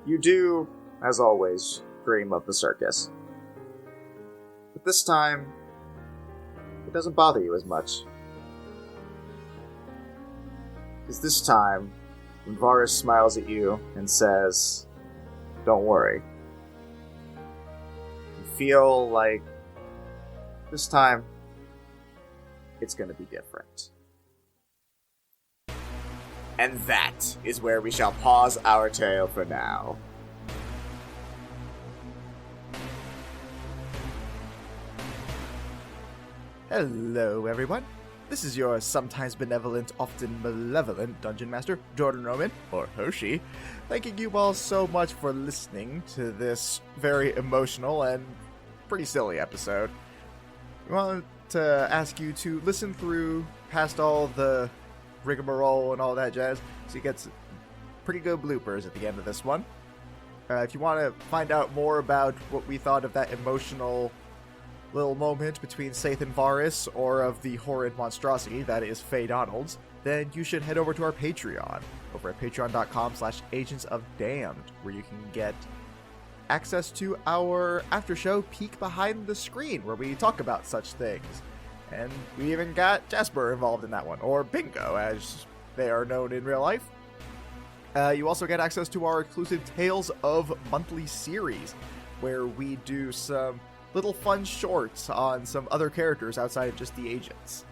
you do, as always, dream of the circus. But this time, it doesn't bother you as much. Because this time, when Varus smiles at you and says, "Don't worry," you feel like this time it's going to be different. And that is where we shall pause our tale for now. Hello, everyone. This is your sometimes benevolent, often malevolent Dungeon Master, Jordan Roman, or Hoshi, thanking you all so much for listening to this very emotional and pretty silly episode. We wanted to ask you to listen through past all the rigmarole and all that jazz, so you get some pretty good bloopers at the end of this one. If you want to find out more about what we thought of that emotional little moment between Saithe and Varus, or of the horrid monstrosity that is Faye Donalds, then you should head over to our Patreon, over at patreon.com/agentsofdamned, where you can get access to our after show Peek Behind the Screen, where we talk about such things. And we even got Jasper involved in that one, or Bingo, as they are known in real life. You also get access to our exclusive Tales of monthly series, where we do some little fun shorts on some other characters outside of just the agents.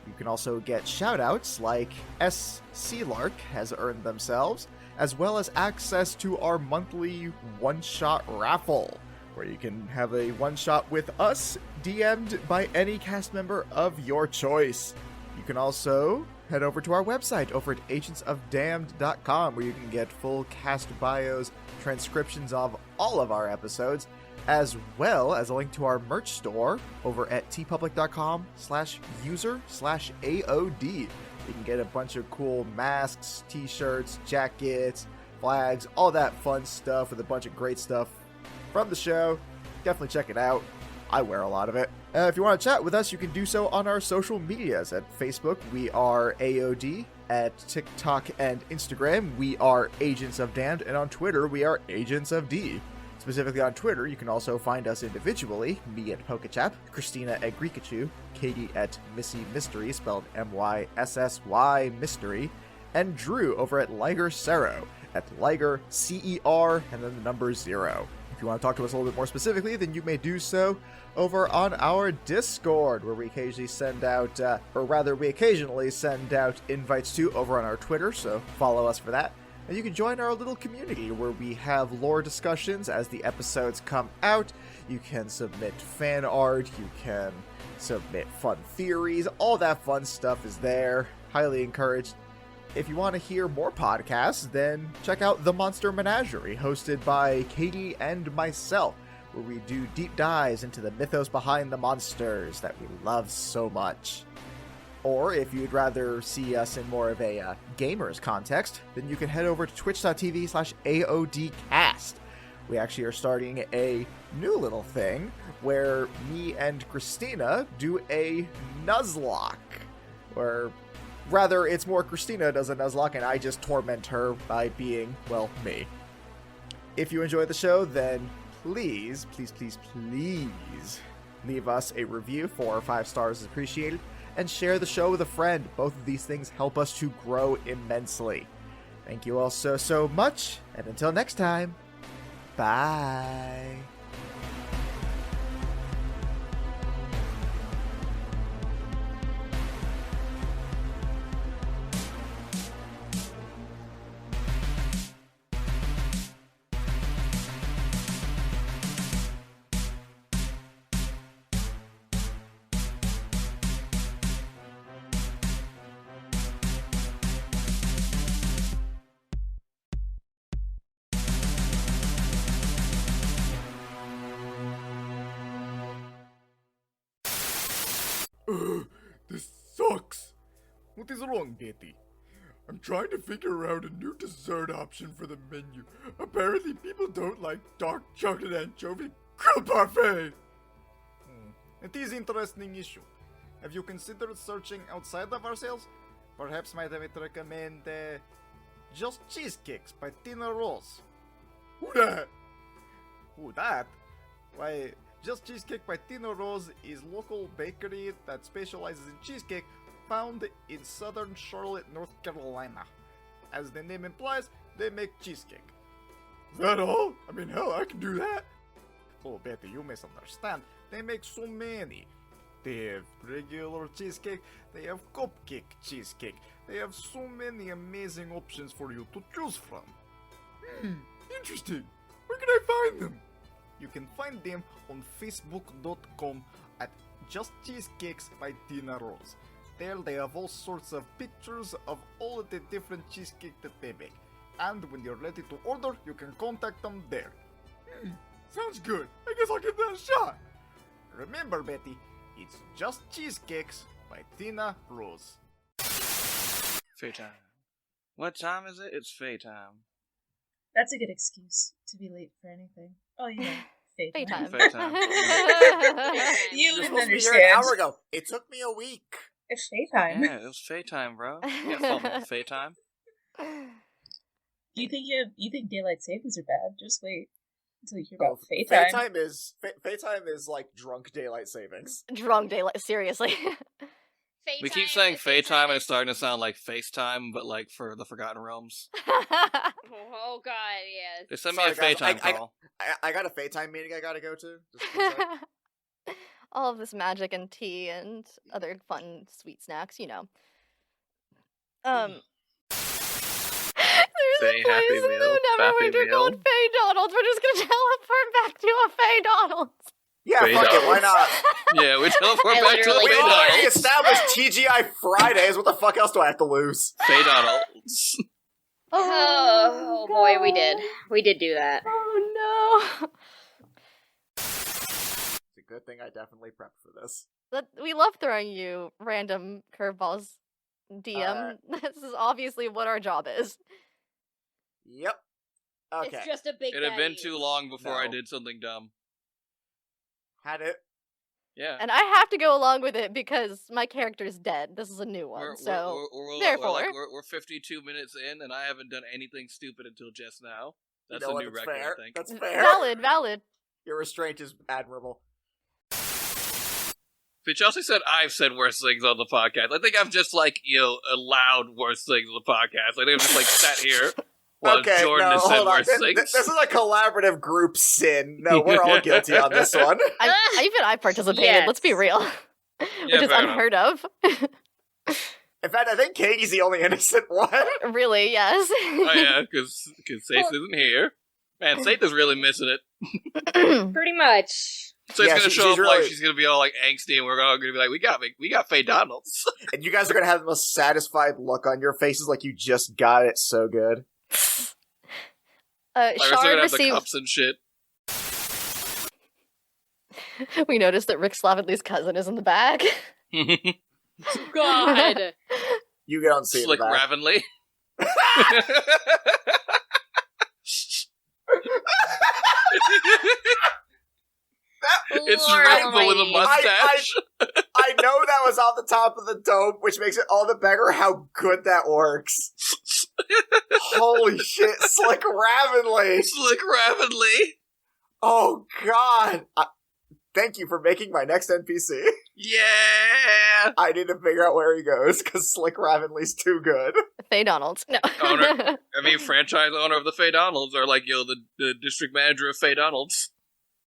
You can also get shoutouts like S. Sealark has earned themselves, as well as access to our monthly one-shot raffle, where you can have a one-shot with us, DM'd by any cast member of your choice. You can also head over to our website over at agentsofdamned.com, where you can get full cast bios, transcriptions of all of our episodes, as well as a link to our merch store over at tpublic.com/user/AOD. You can get a bunch of cool masks, t-shirts, jackets, flags, all that fun stuff with a bunch of great stuff from the show. Definitely check it out. I wear a lot of it. If you want to chat with us, you can do so on our social medias. At Facebook, we are AOD. At TikTok and Instagram, we are Agents of Damned. And on Twitter, we are Agents of D. Specifically on Twitter, you can also find us individually, me at Pokechap, Christina at Greekachu, Katie at Missy Mystery, spelled MYSSY Mystery, and Drew over at Liger Cero, at Liger CER, and then the number 0. If you want to talk to us a little bit more specifically, then you may do so over on our Discord, where we occasionally send out, invites to over on our Twitter, so follow us for that. And you can join our little community where we have lore discussions as the episodes come out. You can submit fan art, you can submit fun theories, all that fun stuff is there. Highly encouraged. If you want to hear more podcasts, then check out The Monster Menagerie, hosted by Katie and myself, where we do deep dives into the mythos behind the monsters that we love so much. Or if you'd rather see us in more of a gamer's context, then you can head over to twitch.tv/AODcast. We actually are starting a new little thing where me and Christina do a Nuzlocke, or rather, it's more Christina does a Nuzlocke and I just torment her by being, well, me. If you enjoy the show, then please leave us a review. 4 or 5 stars is appreciated. And share the show with a friend. Both of these things help us to grow immensely. Thank you all so much. And until next time, bye. This sucks. What is wrong, Betty? I'm trying to figure out a new dessert option for the menu. Apparently people don't like dark chocolate anchovy grilled parfait. It is interesting issue. Have you considered searching outside of ourselves? Perhaps might I recommend Just Cheesecakes by Tina Rose. Who that? Who that? Why, Just Cheesecake by Tina Rose is local bakery that specializes in cheesecake found in southern Charlotte, North Carolina. As the name implies, they make cheesecake. Is that all? I mean, hell, I can do that. Oh, Betty, you misunderstand. They make so many. They have regular cheesecake, they have cupcake cheesecake. They have so many amazing options for you to choose from. Interesting. Where can I find them? You can find them on facebook.com at Just Cheesecakes by Tina Rose. There they have all sorts of pictures of all of the different cheesecake that they make. And when you're ready to order, you can contact them there. Sounds good. I guess I'll give that a shot. Remember, Betty, it's Just Cheesecakes by Tina Rose. Fae time. What time is it? It's Fae time. That's a good excuse to be late for anything. Oh, yeah. Fae time. Fae time. You You're didn't supposed to be here understand. an hour ago. It took me a week. It's Fae time. Yeah, it was Fae time, bro. You got fun with Fae time. You think daylight savings are bad? Just wait until you hear about Fae time. Fae time is like drunk daylight savings. Drunk daylight, seriously. We keep saying Fae time and it's starting to sound like FaceTime, but like for the Forgotten Realms. Oh god, yes. They sent me a Fae time call. I got a Fae time meeting I gotta go to. Just one sec. All of this magic and tea and other fun sweet snacks, you know. There's a place in the Neverwinter called Fae Donald's. We're just gonna teleport back to a Fae Donald's. Yeah, Fae fuck it, why Donald's. not? Yeah, we teleport I back to a literally- We Fae already Donald's. established TGI Fridays. What the fuck else do I have to lose? Fae Donald's. Oh boy, we did. We did do that. Oh no. It's a good thing I definitely prepped for this. We love throwing you random curveballs, DM. This is obviously what our job is. Yep. Okay. It's just a big It had been bad too news. long before I No. did something dumb. Had it. Yeah. And I have to go along with it because my character's dead. This is a new one, therefore. We're 52 minutes in, and I haven't done anything stupid until just now. That's You know a what, new that's record, fair. I think. That's fair. Valid. Your restraint is admirable. But Chelsea said I've said worse things on the podcast. I think I've just, allowed worse things on the podcast. I think I've just, sat here while Okay, Jordan no, has said hold on. worse things. This is a collaborative group sin. No, we're all guilty on this one. Even I participated, Yes. let's be real. Which is fair enough. unheard of. In fact, I think Katie's the only innocent one. Really, yes. Oh yeah, because Saithe isn't here. Man, Saithe is really missing it. Pretty much. So he's Yeah, gonna she's show up really- like she's gonna be all like angsty, and we're all gonna be like, we got Faye Donalds. And you guys are gonna have the most satisfied look on your faces like you just got it so good. Like, we're still Shard gonna have the receives. cups and shit. We noticed that Rick Slavenly's cousin is in the back. God. You don't see Slick it back. Ravenly. It's Lord Rick, but with a almighty. mustache. I know that was off the top of the dome, which makes it all the better how good that works. Holy shit, Slick Ravenly! Slick Ravenly. Oh god! Thank you for making my next NPC. Yeah. I need to figure out where he goes, because Slick Ravenly's too good. Faye Donalds. No. Owner. I mean, franchise owner of the Faye Donalds, or like, the district manager of Faye Donalds.